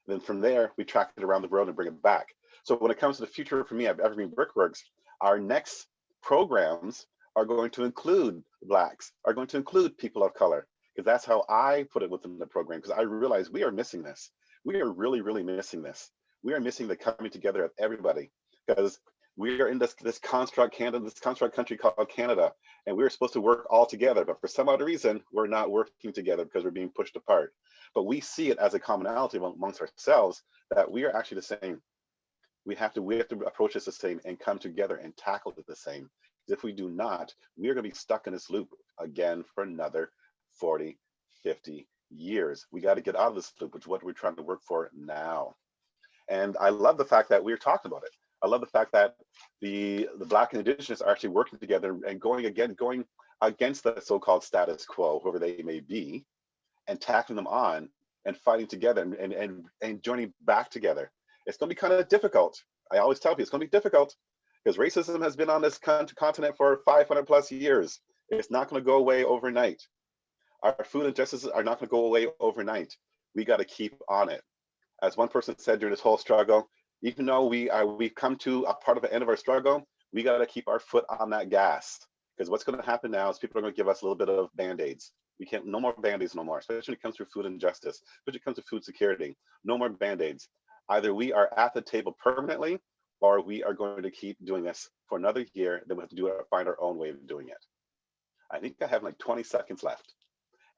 And then from there, we track it around the world and bring it back. So when it comes to the future for me at Evergreen Brickworks, our next programs are going to include Blacks, are going to include people of color, because that's how I put it within the program, because I realize we are missing this. We are really, really missing this. We are missing the coming together of everybody, because we are in this construct Canada, this construct country called Canada, and we're supposed to work all together, but for some other reason, we're not working together because we're being pushed apart. But we see it as a commonality amongst ourselves that we are actually the same. We have to approach this the same and come together and tackle it the same. If we do not, we are going to be stuck in this loop again for another 40, 50 years. We got to get out of this loop, which is what we're trying to work for now. And I love the fact that we're talking about it. I love the fact that the Black and Indigenous are actually working together and going against the so-called status quo, whoever they may be, and tackling them on and fighting together and joining back together. It's going to be kind of difficult. I always tell people it's going to be difficult because racism has been on this continent for 500 plus years. It's not going to go away overnight. Our food injustices are not going to go away overnight. We got to keep on it. As one person said during this whole struggle, even though we've come to a part of the end of our struggle, we got to keep our foot on that gas, because what's going to happen now is people are going to give us a little bit of band-aids. We can't, no more band-aids no more, especially when it comes to food injustice, especially when it comes to food security. No more band-aids. Either we are at the table permanently, or we are going to keep doing this for another year. Then we have to find our own way of doing it. I think I have like 20 seconds left,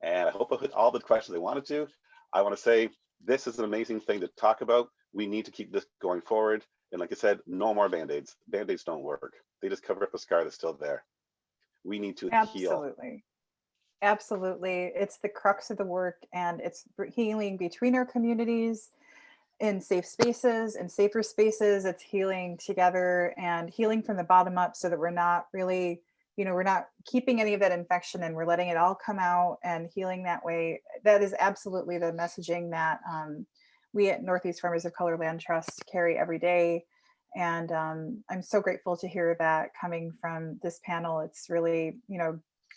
and I hope I hit all the questions I wanted to. I want to say this is an amazing thing to talk about. We need to keep this going forward. And like I said, no more band-aids. Band-aids don't work. They just cover up a scar that's still there. We need to heal. Absolutely. It's the crux of the work, and it's healing between our communities in safe spaces and safer spaces. It's healing together and healing from the bottom up, so that we're not really, we're not keeping any of that infection, and we're letting it all come out and healing that way. That is absolutely the messaging that we at Northeast Farmers of Color Land Trust carry every day. And I'm so grateful to hear that coming from this panel. It's really,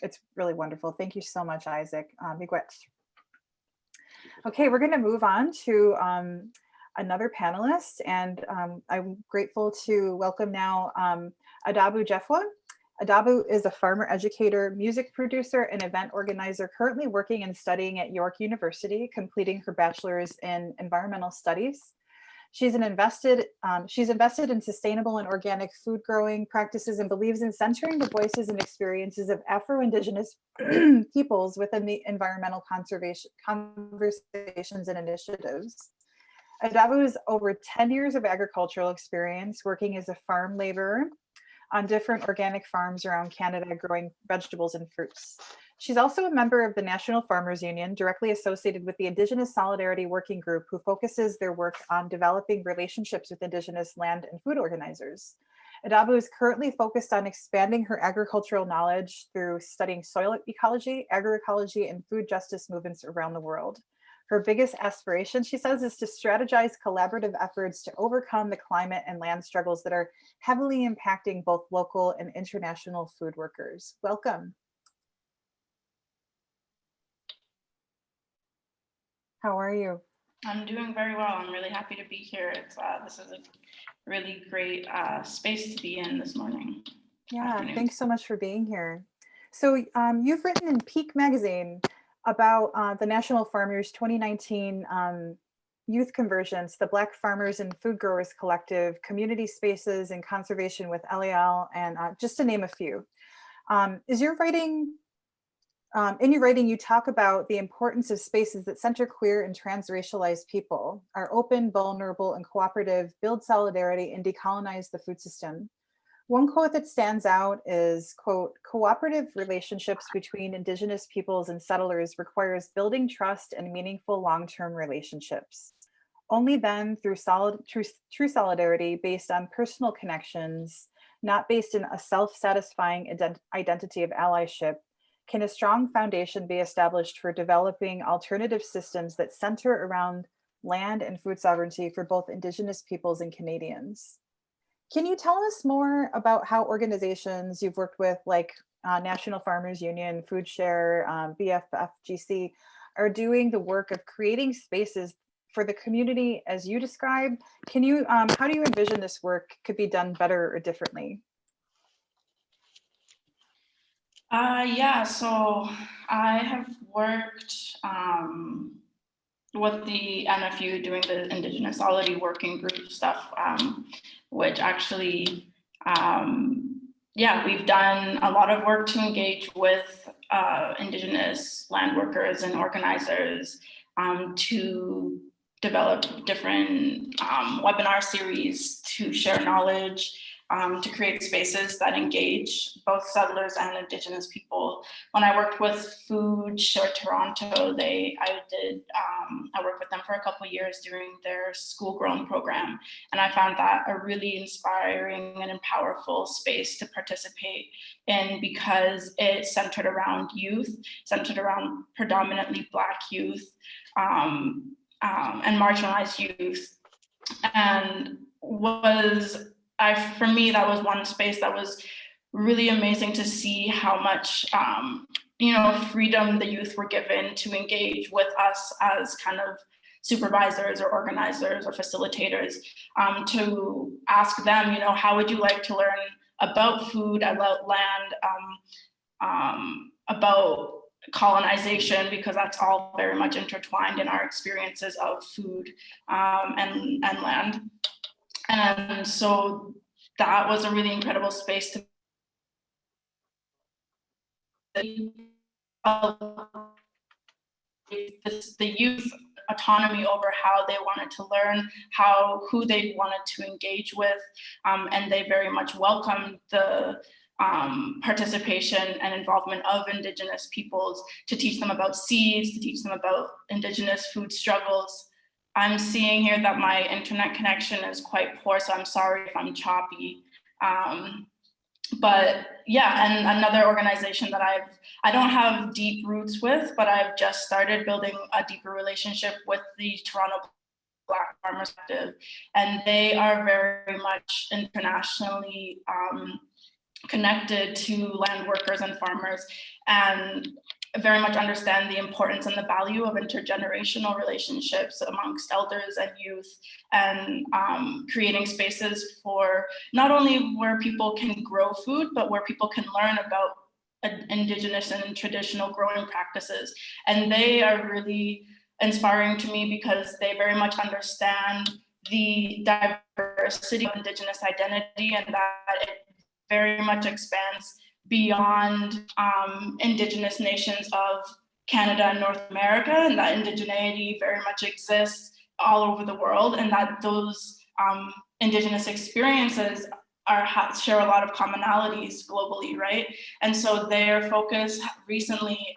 it's really wonderful. Thank you so much, Isaac. Miigwech. Okay, we're going to move on to another panelist, and I'm grateful to welcome now Adabu Jeffwa. Adabu is a farmer educator, music producer, and event organizer currently working and studying at York University, completing her bachelor's in environmental studies. She's invested in sustainable and organic food growing practices and believes in centering the voices and experiences of Afro-Indigenous peoples within the environmental conservation conversations and initiatives. Adabu has over 10 years of agricultural experience working as a farm laborer on different organic farms around Canada, growing vegetables and fruits. She's also a member of the National Farmers Union, directly associated with the Indigenous Solidarity Working Group, who focuses their work on developing relationships with Indigenous land and food organizers. Adabu is currently focused on expanding her agricultural knowledge through studying soil ecology, agroecology, and food justice movements around the world. Her biggest aspiration, she says, is to strategize collaborative efforts to overcome the climate and land struggles that are heavily impacting both local and international food workers. Welcome. How are you? I'm doing very well. I'm really happy to be here. This is a really great space to be in this morning. Yeah, thanks so much for being here. So you've written in Peak Magazine about the National Farmers 2019 youth convergence, the Black Farmers and Food Growers Collective, community spaces and conservation with LAL, and just to name a few. In your writing, you talk about the importance of spaces that center queer and transracialized people, are open, vulnerable, and cooperative, build solidarity, and decolonize the food system. One quote that stands out is, quote, "Cooperative relationships between Indigenous peoples and settlers requires building trust and meaningful long-term relationships. Only then, through true solidarity based on personal connections, not based in a self-satisfying identity of allyship, can a strong foundation be established for developing alternative systems that center around land and food sovereignty for both Indigenous peoples and Canadians." Can you tell us more about how organizations you've worked with, like National Farmers Union, Food Share, BFFGC, are doing the work of creating spaces for the community as you described? Can you, how do you envision this work could be done better or differently? Yeah, so I have worked with the NFU doing the Indigenousality working group stuff, which actually, yeah, we've done a lot of work to engage with Indigenous land workers and organizers to develop different webinar series to share knowledge, to create spaces that engage both settlers and Indigenous people. When I worked with Food Share Toronto, I worked with them for a couple of years during their school grown program. And I found that a really inspiring and powerful space to participate in because it centered around youth, centered around predominantly Black youth and marginalized youth. And for me, that was one space that was really amazing to see how much freedom the youth were given to engage with us as kind of supervisors or organizers or facilitators, to ask them, how would you like to learn about food, about land, about colonization, because that's all very much intertwined in our experiences of food and land. And so that was a really incredible space to the youth autonomy over how they wanted to learn, who they wanted to engage with, and they very much welcomed the participation and involvement of Indigenous peoples to teach them about seeds, to teach them about Indigenous food struggles. I'm seeing here that my internet connection is quite poor, so I'm sorry if I'm choppy. But yeah, and another organization that I don't have deep roots with, but I've just started building a deeper relationship with the Toronto Black Farmers Collective, and they are very much internationally connected to land workers and farmers, and very much understand the importance and the value of intergenerational relationships amongst elders and youth, and creating spaces for not only where people can grow food, but where people can learn about Indigenous and traditional growing practices. And they are really inspiring to me because they very much understand the diversity of Indigenous identity, and that it very much expands beyond Indigenous nations of Canada and North America, and that indigeneity very much exists all over the world, and that those Indigenous experiences share a lot of commonalities globally, right? And so their focus recently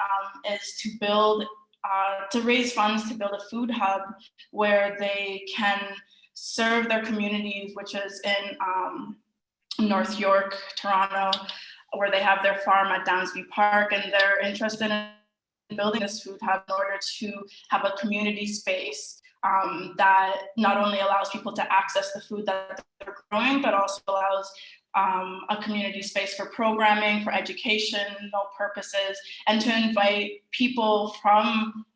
is to raise funds to build a food hub where they can serve their communities, which is in North York, Toronto, where they have their farm at Downsview Park, and they're interested in building this food hub in order to have a community space that not only allows people to access the food that they're growing, but also allows a community space for programming, for educational purposes, and to invite people from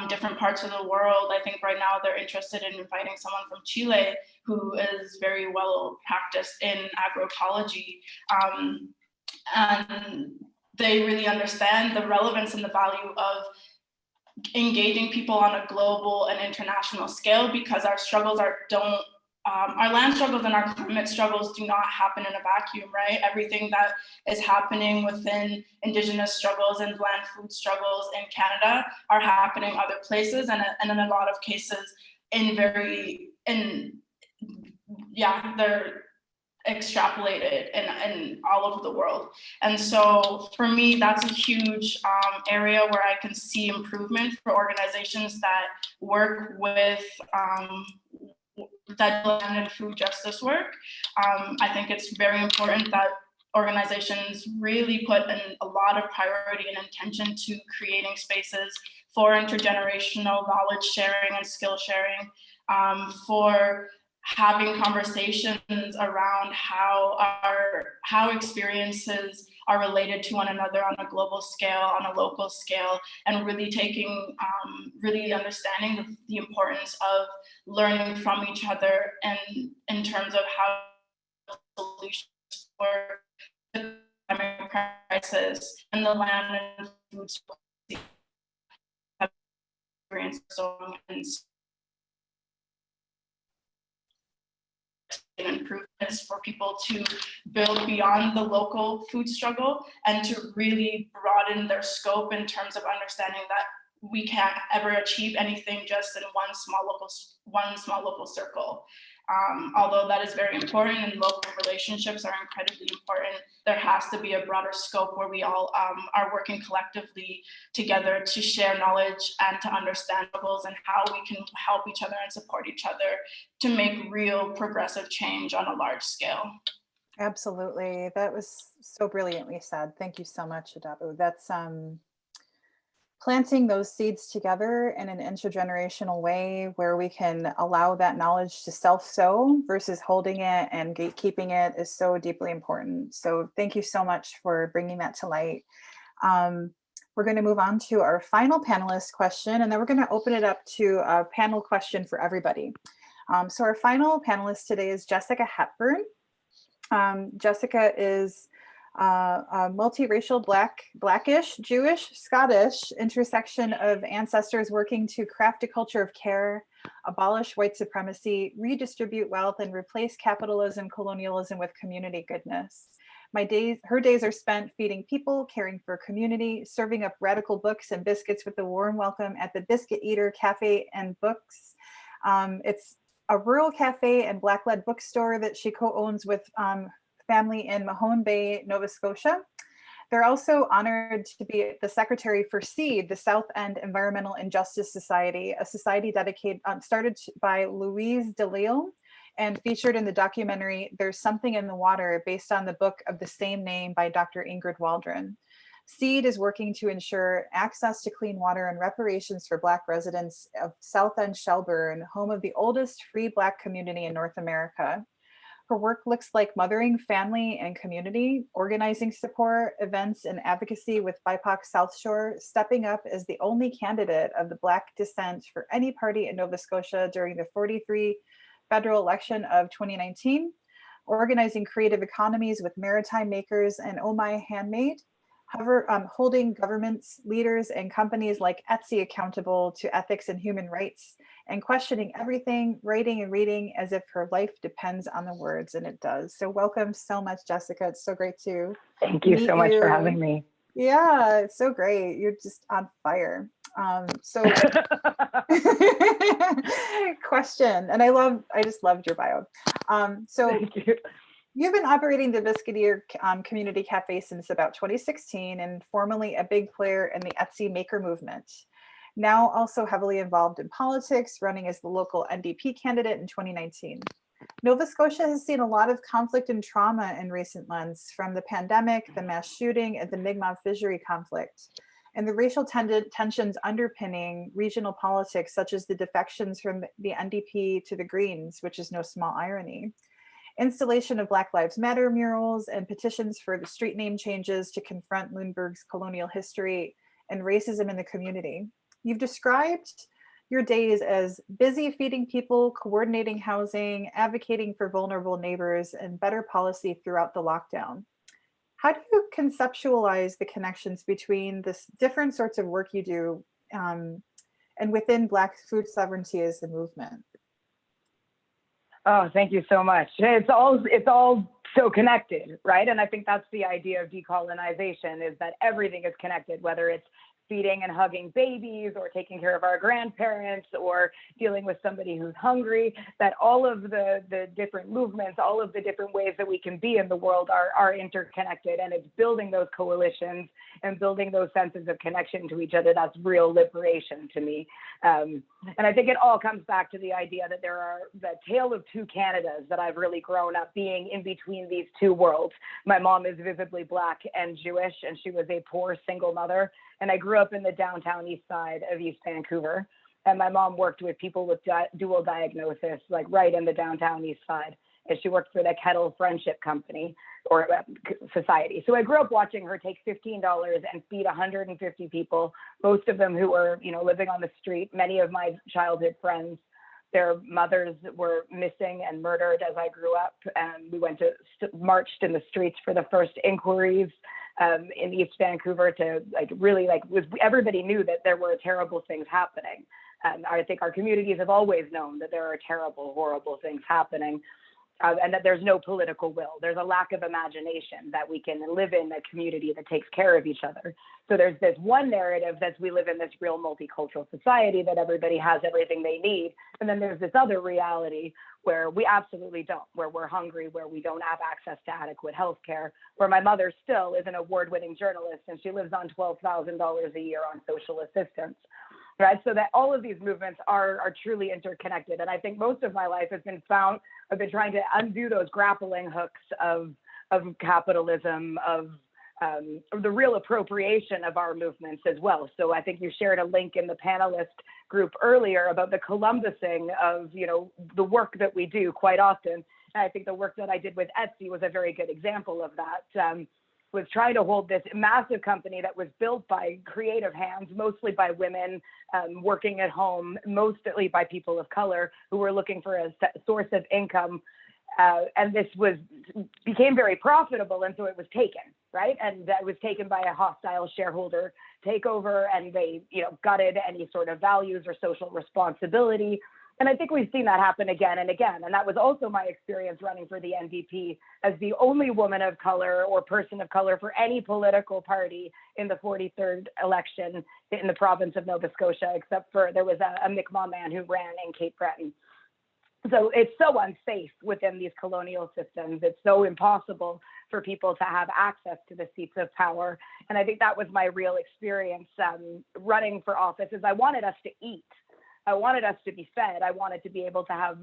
different parts of the world. I think right now they're interested in inviting someone from Chile who is very well practiced in agroecology. And they really understand the relevance and the value of engaging people on a global and international scale, because our struggles our land struggles and our climate struggles do not happen in a vacuum, right? Everything that is happening within Indigenous struggles and land food struggles in Canada are happening other places, and in a lot of cases they're extrapolated in all over the world. And so for me, that's a huge area where I can see improvement for organizations that work with that land food justice work. I think it's very important that organizations really put in a lot of priority and intention to creating spaces for intergenerational knowledge sharing and skill sharing, for having conversations around how experiences are related to one another on a global scale, on a local scale, and really really understanding the importance of learning from each other, and in terms of how solutions for the climate crisis and the land and food experience and improvements for people to build beyond the local food struggle and to really broaden their scope in terms of understanding that we can't ever achieve anything just in one small local circle. Although that is very important and local relationships are incredibly important, there has to be a broader scope where we all are working collectively together to share knowledge and to understand goals and how we can help each other and support each other to make real progressive change on a large scale. Absolutely. That was so brilliantly said. Thank you so much, Adabu. That's planting those seeds together in an intergenerational way where we can allow that knowledge to self-sow versus holding it and gatekeeping it is so deeply important. So thank you so much for bringing that to light. We're going to move on to our final panelist question, and then we're going to open it up to a panel question for everybody. So our final panelist today is Jessica Hepburn. Jessica is a multiracial Blackish, Jewish, Scottish intersection of ancestors working to craft a culture of care, abolish white supremacy, redistribute wealth, and replace capitalism, colonialism with community goodness. Her days are spent feeding people, caring for community, serving up radical books and biscuits with a warm welcome at the Biscuit Eater Cafe and Books. It's a rural cafe and Black-led bookstore that she co-owns with family in Mahone Bay, Nova Scotia. They're also honored to be the secretary for SEED, the South End Environmental Injustice Society, a society dedicated, started by Louise DeLille and featured in the documentary There's Something in the Water, based on the book of the same name by Dr. Ingrid Waldron. SEED is working to ensure access to clean water and reparations for Black residents of South End Shelburne, home of the oldest free Black community in North America. Her work looks like mothering family and community, organizing support, events, and advocacy with BIPOC South Shore, stepping up as the only candidate of the Black descent for any party in Nova Scotia during the 43 federal election of 2019, organizing creative economies with maritime makers and Oh My Handmade, holding governments, leaders, and companies like Etsy accountable to ethics and human rights, and questioning everything, writing and reading as if her life depends on the words, and it does. So welcome so much, Jessica. It's so great to Thank you so much for having me. Yeah, it's so great. You're just on fire. Question, and I just loved your bio. Thank you. You've been operating the Biscuit Eater Community Cafe since about 2016 and formerly a big player in the Etsy maker movement. Now also heavily involved in politics, running as the local NDP candidate in 2019. Nova Scotia has seen a lot of conflict and trauma in recent months, from the pandemic, the mass shooting, and the Mi'kmaq fishery conflict, and the racial tensions underpinning regional politics, such as the defections from the NDP to the Greens, which is no small irony. Installation of Black Lives Matter murals and petitions for the street name changes to confront Lundberg's colonial history and racism in the community. You've described your days as busy feeding people, coordinating housing, advocating for vulnerable neighbors, and better policy throughout the lockdown. How do you conceptualize the connections between this different sorts of work you do and within Black food sovereignty as a movement? Oh, thank you so much. It's all so connected, right? And I think that's the idea of decolonization, is that everything is connected, whether it's feeding and hugging babies or taking care of our grandparents or dealing with somebody who's hungry, that all of the different movements, all of the different ways that we can be in the world are interconnected. And it's building those coalitions and building those senses of connection to each other. That's real liberation to me. And I think it all comes back to the idea that there are the tale of two Canadas, that I've really grown up being in between these two worlds. My mom is visibly Black and Jewish, and she was a poor single mother. And I grew up in the downtown east side of East Vancouver. And my mom worked with people with dual diagnosis, like right in the downtown east side. And she worked for the Kettle Friendship Company or Society. So I grew up watching her take $15 and feed 150 people, most of them who were, living on the street. Many of my childhood friends, their mothers were missing and murdered as I grew up. We went to marched in the streets for the first inquiries in East Vancouver to everybody knew that there were terrible things happening. I think our communities have always known that there are terrible, horrible things happening. And that there's no political will. There's a lack of imagination that we can live in a community that takes care of each other. So there's this one narrative that we live in this real multicultural society, that everybody has everything they need. And then there's this other reality where we absolutely don't, where we're hungry, where we don't have access to adequate health care, where my mother still is an award-winning journalist and she lives on $12,000 a year on social assistance. Right, so that all of these movements are truly interconnected. And I think most of my life has been I've been trying to undo those grappling hooks of capitalism, of the real appropriation of our movements as well. So I think you shared a link in the panelist group earlier about the Columbusing of, the work that we do quite often. And I think the work that I did with Etsy was a very good example of that. Was trying to hold this massive company that was built by creative hands, mostly by women working at home, mostly by people of color who were looking for a source of income. And this became very profitable. And so it was taken, right? And that was taken by a hostile shareholder takeover, and they, gutted any sort of values or social responsibility. And I think we've seen that happen again and again. And that was also my experience running for the NDP as the only woman of color or person of color for any political party in the 43rd election in the province of Nova Scotia, except for there was a Mi'kmaq man who ran in Cape Breton. So it's so unsafe within these colonial systems. It's so impossible for people to have access to the seats of power. And I think that was my real experience running for office, is I wanted us to eat. I wanted us to be fed. I wanted to be able to have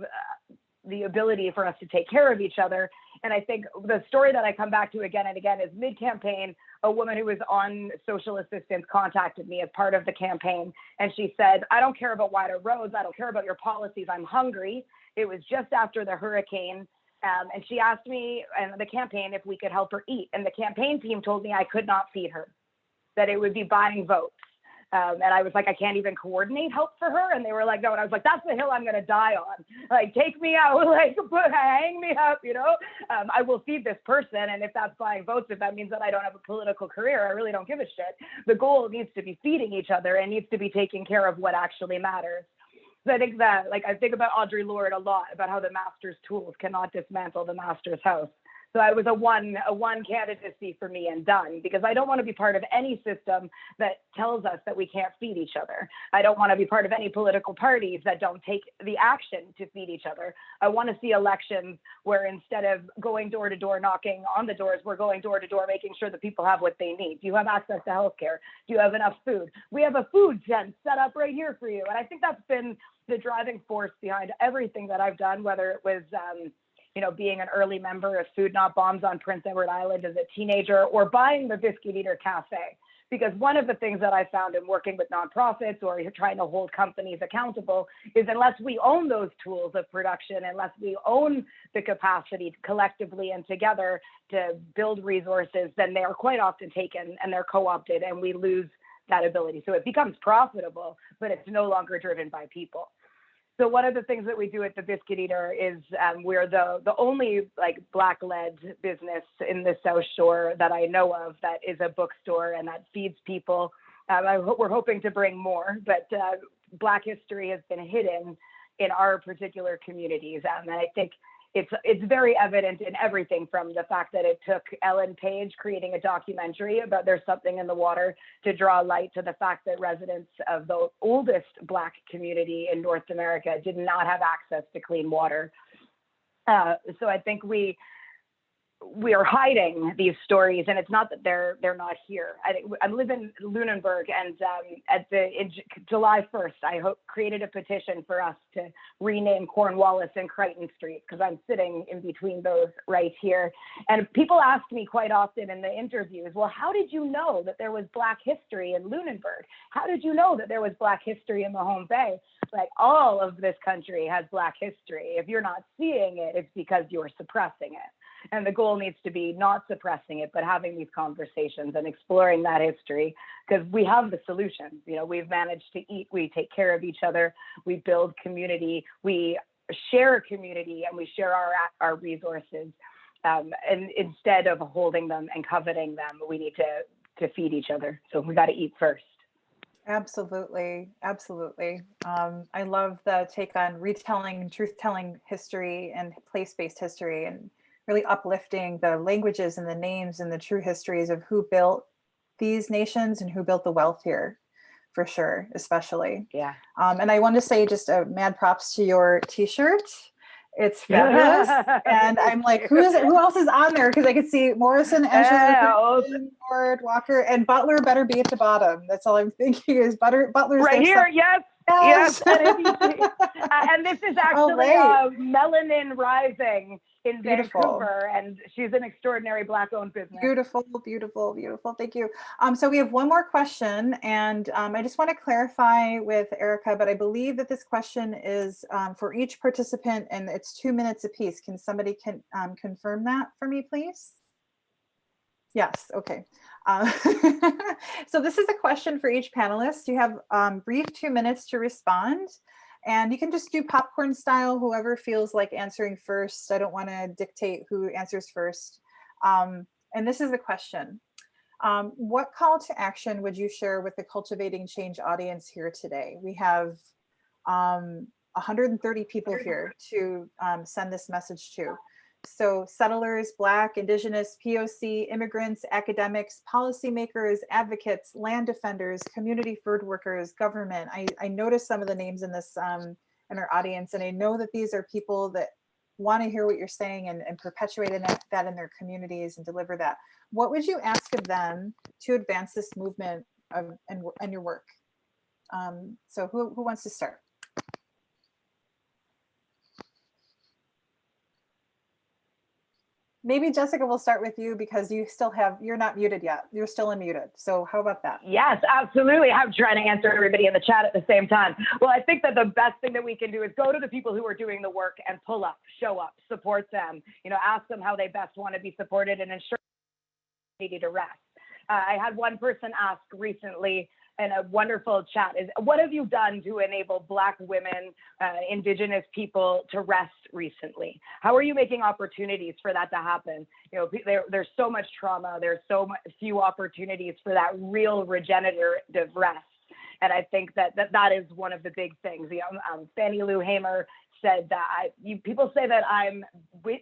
the ability for us to take care of each other. And I think the story that I come back to again and again is mid-campaign, a woman who was on social assistance contacted me as part of the campaign. And she said, I don't care about wider roads. I don't care about your policies. I'm hungry. It was just after the hurricane. And she asked me and the campaign if we could help her eat. And the campaign team told me I could not feed her, that it would be buying votes. And I was like, I can't even coordinate help for her. And they were like, no. And I was like, that's the hill I'm going to die on. Like, take me out, like, hang me up, I will feed this person. And if that's buying votes, if that means that I don't have a political career, I really don't give a shit. The goal needs to be feeding each other and needs to be taking care of what actually matters. So I think that, I think about Audre Lorde a lot, about how the master's tools cannot dismantle the master's house. So I was a one candidacy for me and done, because I don't want to be part of any system that tells us that we can't feed each other. I don't want to be part of any political parties that don't take the action to feed each other. I want to see elections where instead of going door to door, knocking on the doors, we're going door to door, making sure that people have what they need. Do you have access to healthcare? Do you have enough food? We have a food tent set up right here for you. And I think that's been the driving force behind everything that I've done, whether it was, being an early member of Food Not Bombs on Prince Edward Island as a teenager, or buying the Biscuit Eater Cafe. Because one of the things that I found in working with nonprofits or trying to hold companies accountable is, unless we own those tools of production, unless we own the capacity collectively and together to build resources, then they are quite often taken and they're co-opted, and we lose that ability. So it becomes profitable, but it's no longer driven by people. So one of the things that we do at the Biscuit Eater is we're the only Black-led business in the South Shore that I know of that is a bookstore and that feeds people We're hoping to bring more, but Black history has been hidden in our particular communities. And I think it's very evident in everything from the fact that it took Ellen Page creating a documentary about There's Something in the Water to draw light to the fact that residents of the oldest Black community in North America did not have access to clean water. So I think we are hiding these stories, and it's not that they're not here. I live in Lunenburg, and in July 1st, I created a petition for us to rename Cornwallis and Crichton Street, because I'm sitting in between those right here. And people ask me quite often in the interviews, well, how did you know that there was Black history in Lunenburg? How did you know that there was Black history in Mahone Bay? Like, all of this country has Black history. If you're not seeing it, it's because you're suppressing it. And the goal needs to be not suppressing it, but having these conversations and exploring that history, because we have the solutions. You know, we've managed to eat, we take care of each other, we build community, we share community, and we share our resources. And instead of holding them and coveting them, we need to feed each other. So we got to eat first. Absolutely, absolutely. I love the take on retelling, truth-telling history and place-based history, and really uplifting the languages and the names and the true histories of who built these nations and who built the wealth here, for sure, especially. Yeah. And I want to say just a mad props to your t-shirt. It's fabulous. And I'm like, who else is on there? Because I could see Morrison, Angela, Ward, Walker, and Butler better be at the bottom. That's all I'm thinking is Butler's right here. Yes. Yes. And this is actually Melanin Rising in Vancouver, and she's an extraordinary Black-owned business. Beautiful, beautiful, beautiful. Thank you. So we have one more question, and I just want to clarify with Erica, but I believe that this question is for each participant, and it's 2 minutes apiece. Can somebody confirm that for me, please? Yes. Okay. So this is a question for each panelist. You have brief 2 minutes to respond. And you can just do popcorn style, whoever feels like answering first. I don't want to dictate who answers first. And this is the question. What call to action would you share with the Cultivating Change audience here today? We have 130 people here to send this message to. So settlers, Black, Indigenous, POC, immigrants, academics, policymakers, advocates, land defenders, community food workers, government. I noticed some of the names in this in our audience, and I know that these are people that want to hear what you're saying and perpetuate that in their communities and deliver that. What would you ask of them to advance this movement and your work? So who wants to start? Maybe Jessica, will start with you because you're not muted yet. You're still unmuted. So how about that? Yes, absolutely. I'm trying to answer everybody in the chat at the same time. Well, I think that the best thing that we can do is go to the people who are doing the work and pull up, show up, support them, ask them how they best want to be supported and ensure they need to rest. I had one person ask recently in a wonderful chat is, what have you done to enable Black women, Indigenous people to rest recently? How are you making opportunities for that to happen? There's so much trauma, there's so few opportunities for that real regenerative rest. And I think that is one of the big things. Fannie Lou Hamer said that people say that I'm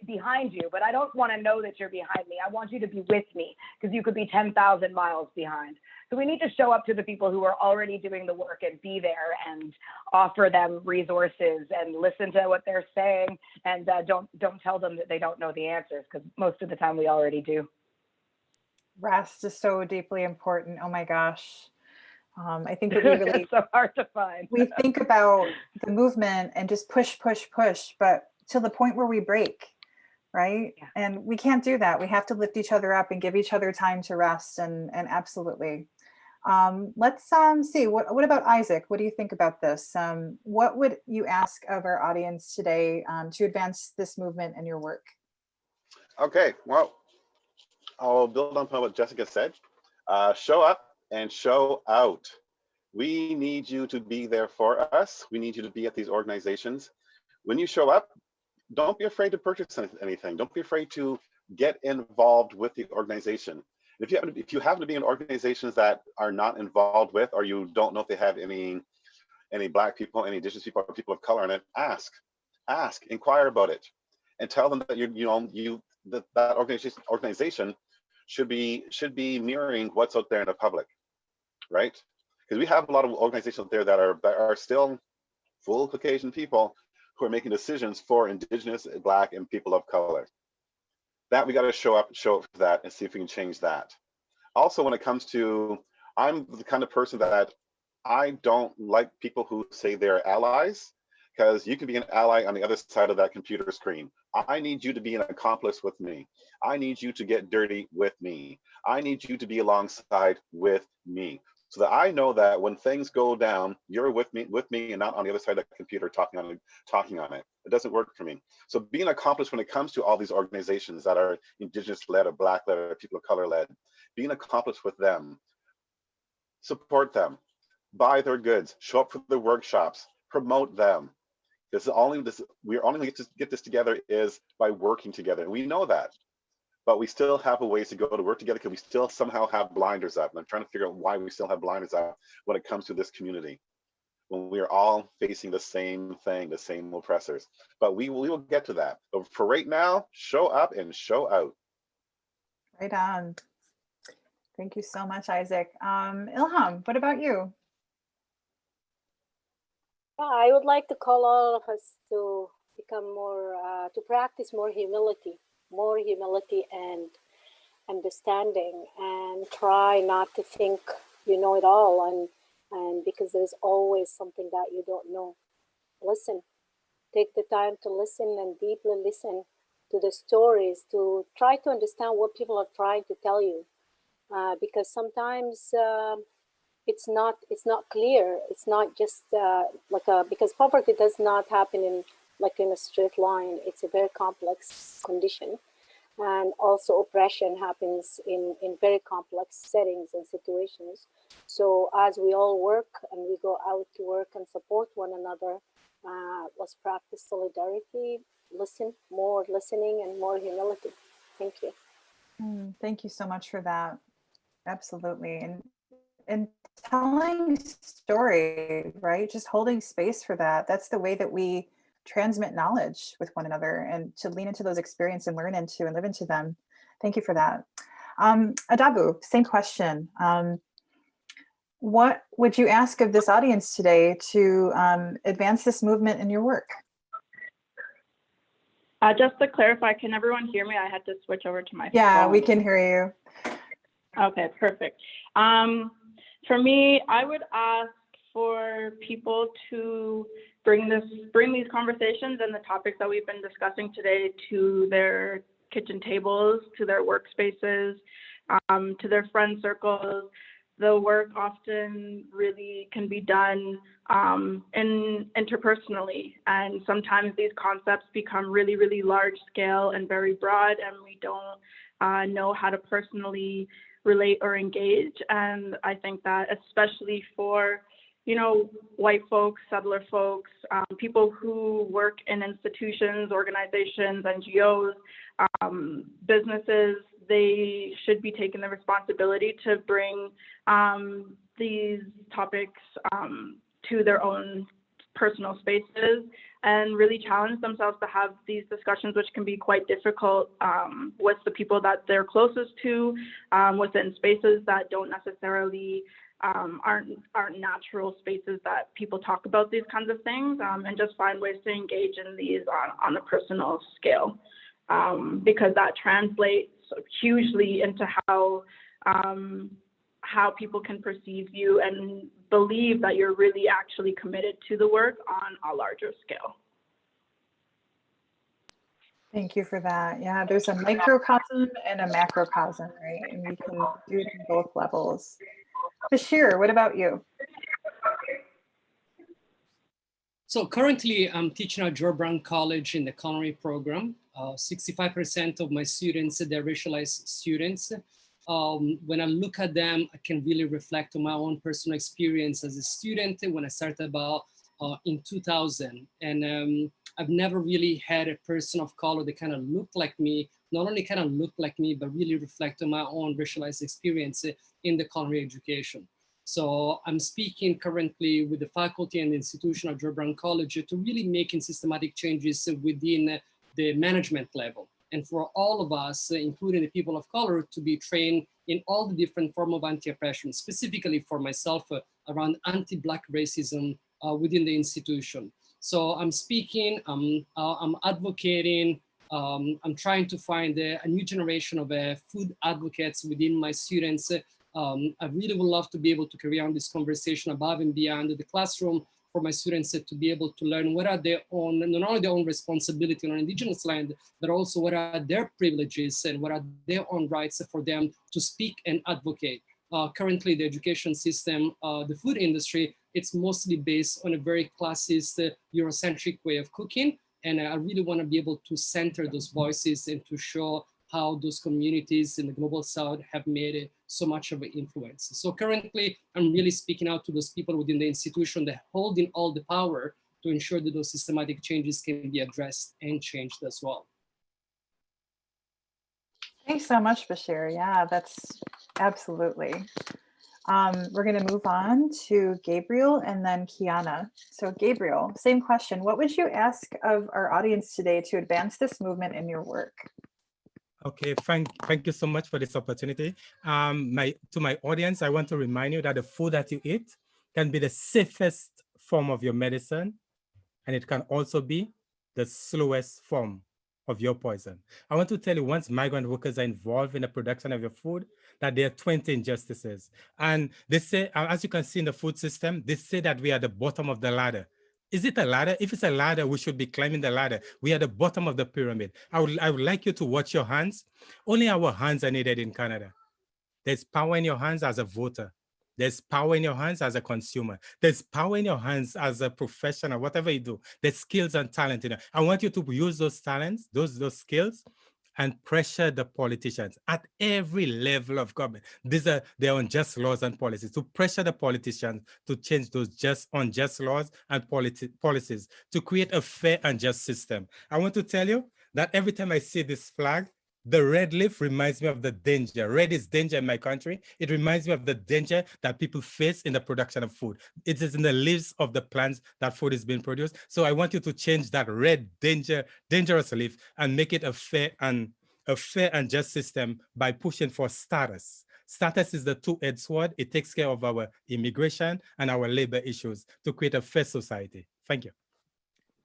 behind you, but I don't want to know that you're behind me. I want you to be with me, because you could be 10,000 miles behind. So we need to show up to the people who are already doing the work and be there and offer them resources and listen to what they're saying, and don't tell them that they don't know the answers, because most of the time we already do. Rest is so deeply important. Oh my gosh. I think that we really it's so hard to find. We think about the movement and just push, but to the point where we break, right? Yeah. And we can't do that. We have to lift each other up and give each other time to rest. And absolutely. Let's see. What about Isaac? What do you think about this? What would you ask of our audience today to advance this movement and your work? Okay. Well, I'll build on what Jessica said. Show up and show out. We need you to be there for us. We need you to be at these organizations. When you show up, don't be afraid to purchase anything. Don't be afraid to get involved with the organization. If you happen to be in organizations that are not involved with, or you don't know if they have any Black people, any Indigenous people, or people of color in it, ask, inquire about it, and tell them that that organization should be mirroring what's out there in the public, right? Because we have a lot of organizations out there that are still full Caucasian people who are making decisions for Indigenous, Black, and people of color. That we got to show up for that and see if we can change that. Also, when it comes to, I'm the kind of person that I don't like people who say they're allies, because you can be an ally on the other side of that computer screen. I need you to be an accomplice with me. I need you to get dirty with me. I need you to be alongside with me, so that I know that when things go down, you're with me and not on the other side of the computer talking on it. It doesn't work for me. So being an accomplice when it comes to all these organizations that are Indigenous led or Black led or people of color led, being an accomplice with them, support them, buy their goods, show up for their workshops, promote them. We're only going to get this together is by working together. And we know that, but we still have a ways to go to work together because we still somehow have blinders up. And I'm trying to figure out why we still have blinders up when it comes to this community, when we are all facing the same thing, the same oppressors. But we will get to that. But for right now, show up and show out. Right on. Thank you so much, Isaac. Ilham, what about you? I would like to call all of us to become more, to practice more humility and understanding, and try not to think you know it all, and because there's always something that you don't know. Listen, take the time to listen and deeply listen to the stories, to try to understand what people are trying to tell you, because sometimes it's not clear. It's not just because poverty does not happen in a straight line. It's a very complex condition, and also oppression happens in very complex settings and situations. So as we all work and we go out to work and support one another, let's practice solidarity, listening and more humility. Thank you. Thank you so much for that. Absolutely. And telling story, right? Just holding space for that. That's the way that we transmit knowledge with one another, and to lean into those experiences and learn into and live into them. Thank you for that. Adabu, same question. What would you ask of this audience today to advance this movement in your work? Just to clarify, can everyone hear me? I had to switch over to my phone. We phone. can hear you. Okay, perfect. For me, I would ask for people to bring these conversations and the topics that we've been discussing today to their kitchen tables, to their workspaces, to their friend circles. The work often really can be done interpersonally, and sometimes these concepts become really, really large scale and very broad, and we don't know how to personally relate or engage. And I think that especially for, white folks, settler folks, people who work in institutions, organizations, NGOs, businesses, they should be taking the responsibility to bring these topics to their own personal spaces and really challenge themselves to have these discussions, which can be quite difficult with the people that they're closest to, within spaces that don't necessarily aren't natural spaces that people talk about these kinds of things, and just find ways to engage in these on a personal scale, because that translates hugely into how people can perceive you and believe that you're really actually committed to the work on a larger scale. Thank you for that. Yeah, there's a microcosm and a macrocosm, right? And we can do it on both levels. Bashir, what about you? So currently I'm teaching at George Brown College in the culinary program. 65% of my students, they're racialized students. When I look at them, I can really reflect on my own personal experience as a student when I started about in 2000. And I've never really had a person of color that kind of looked like me not only kind of look like me, but really reflect on my own racialized experience in the culinary education. So I'm speaking currently with the faculty and the institution at George Brown College to really making systematic changes within the management level. And for all of us, including the people of color, to be trained in all the different forms of anti-oppression, specifically for myself around anti-Black racism within the institution. So I'm speaking, I'm advocating, I'm trying to find a new generation of food advocates within my students. I really would love to be able to carry on this conversation above and beyond the classroom for my students to be able to learn what are their own, not only their own responsibility on Indigenous land, but also what are their privileges and what are their own rights for them to speak and advocate. Currently, the education system, the food industry, it's mostly based on a very classist, Eurocentric way of cooking. And I really want to be able to center those voices and to show how those communities in the global south have made so much of an influence. So currently, I'm really speaking out to those people within the institution that holding all the power to ensure that those systematic changes can be addressed and changed as well. Thanks so much, Bashir. Yeah, that's absolutely. We're going to move on to Gabriel and then Kiana. So Gabriel, same question. What would you ask of our audience today to advance this movement in your work? Okay, thank you so much for this opportunity. To my audience, I want to remind you that the food that you eat can be the safest form of your medicine, and it can also be the slowest form of your poison. I want to tell you, once migrant workers are involved in the production of your food, that there are 20 injustices. And they say, as you can see in the food system, they say that we are the bottom of the ladder. Is it a ladder? If it's a ladder, we should be climbing the ladder. We are the bottom of the pyramid. I would like you to watch your hands. Only our hands are needed in Canada. There's power in your hands as a voter. There's power in your hands as a consumer. There's power in your hands as a professional, whatever you do. There's skills and talent in it. I want you to use those talents, those skills, and pressure the politicians at every level of government. These are their unjust laws and policies, to pressure the politicians to change those unjust laws and policies to create a fair and just system. I want to tell you that every time I see this flag, the red leaf reminds me of the danger. Red is danger in my country. It reminds me of the danger that people face in the production of food. It is in the leaves of the plants that food is being produced. So I want you to change that red dangerous leaf and make it a fair and just system by pushing for status. Status is the two-edged sword. It takes care of our immigration and our labor issues to create a fair society. Thank you.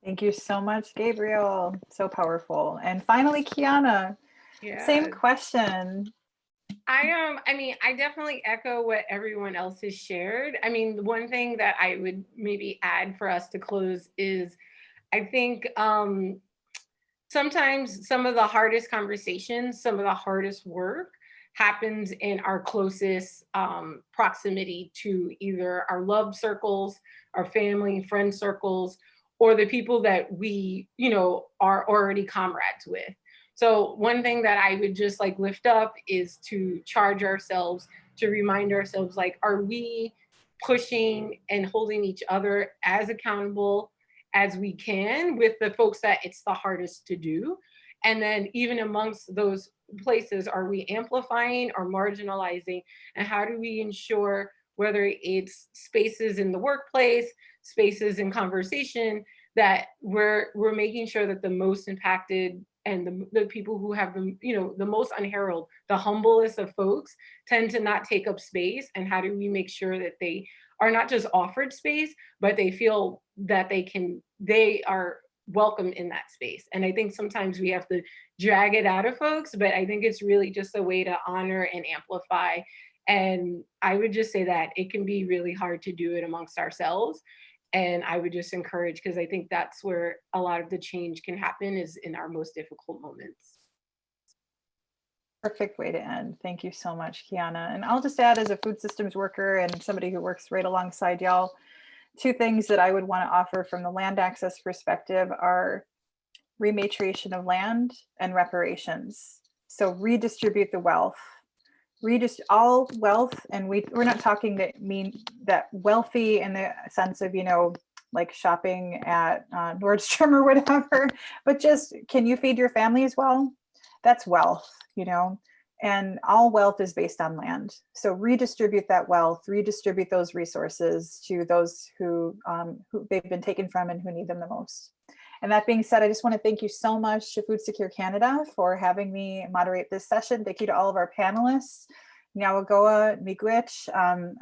Thank you so much, Gabriel. So powerful. And finally, Kiana. Yeah. Same question. I mean, I definitely echo what everyone else has shared. I mean, the one thing that I would maybe add for us to close is, I think sometimes some of the hardest conversations, some of the hardest work happens in our closest proximity to either our love circles, our family, friend circles, or the people that we, are already comrades with. So one thing that I would just like lift up is to charge ourselves, to remind ourselves, like, are we pushing and holding each other as accountable as we can with the folks that it's the hardest to do? And then even amongst those places, are we amplifying or marginalizing? And how do we ensure, whether it's spaces in the workplace, spaces in conversation, that we're making sure that the most impacted and the people who have the most unheralded, the humblest of folks, tend to not take up space? And how do we make sure that they are not just offered space, but they feel that they are welcome in that space? And I think sometimes we have to drag it out of folks, but I think it's really just a way to honor and amplify. And I would just say that it can be really hard to do it amongst ourselves. And I would just encourage, because I think that's where a lot of the change can happen, is in our most difficult moments. Perfect way to end. Thank you so much, Kiana. And I'll just add, as a food systems worker and somebody who works right alongside y'all, two things that I would want to offer from the land access perspective are rematriation of land and reparations. So redistribute the wealth. All wealth, and we're not talking that wealthy in the sense of, like shopping at Nordstrom or whatever, but just, can you feed your family as well? that's wealth, you know, and all wealth is based on land. So redistribute that wealth, redistribute those resources to those who they've been taken from and who need them the most. And that being said, I just want to thank you so much to Food Secure Canada for having me moderate this session. Thank you to all of our panelists, Nyawagoa, Miigwech,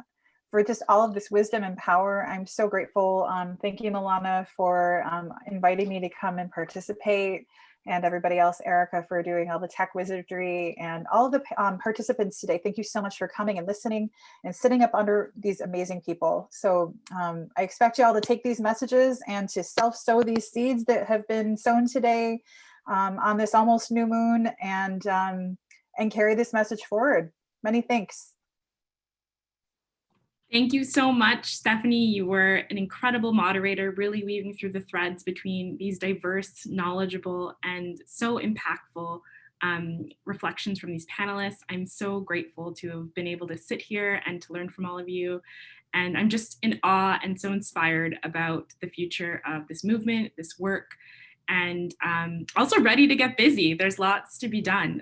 for just all of this wisdom and power. I'm so grateful. Thank you, Milana, for inviting me to come and participate, and everybody else, Erica, for doing all the tech wizardry, and all of the participants today. Thank you so much for coming and listening and sitting up under these amazing people. So I expect you all to take these messages and to self-sow these seeds that have been sown today on this almost new moon, and carry this message forward. Many thanks. Thank you so much, Stephanie. You were an incredible moderator, really weaving through the threads between these diverse, knowledgeable, and so impactful reflections from these panelists. I'm so grateful to have been able to sit here and to learn from all of you. And I'm just in awe and so inspired about the future of this movement, this work, and also ready to get busy. There's lots to be done.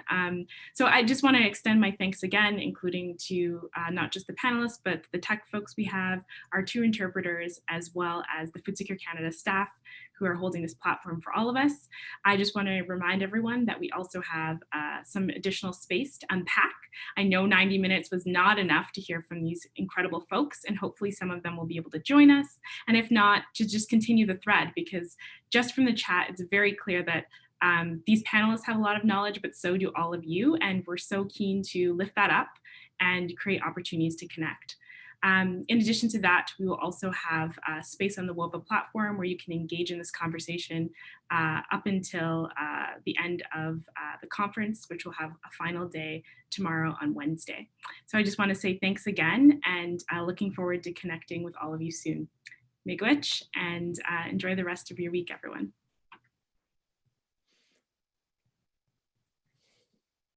So I just want to extend my thanks again, including to not just the panelists, but the tech folks we have, our 2 interpreters, as well as the Food Secure Canada staff who are holding this platform for all of us. I just want to remind everyone that we also have some additional space to unpack. I know 90 minutes was not enough to hear from these incredible folks, and hopefully some of them will be able to join us. And if not, to just continue the thread, because just from the chat, it's very clear that these panelists have a lot of knowledge, but so do all of you. And we're so keen to lift that up and create opportunities to connect. In addition to that, we will also have space on the WOVA platform where you can engage in this conversation up until the end of the conference, which will have a final day tomorrow on Wednesday. So I just want to say thanks again, and looking forward to connecting with all of you soon. Miigwech, and enjoy the rest of your week, everyone.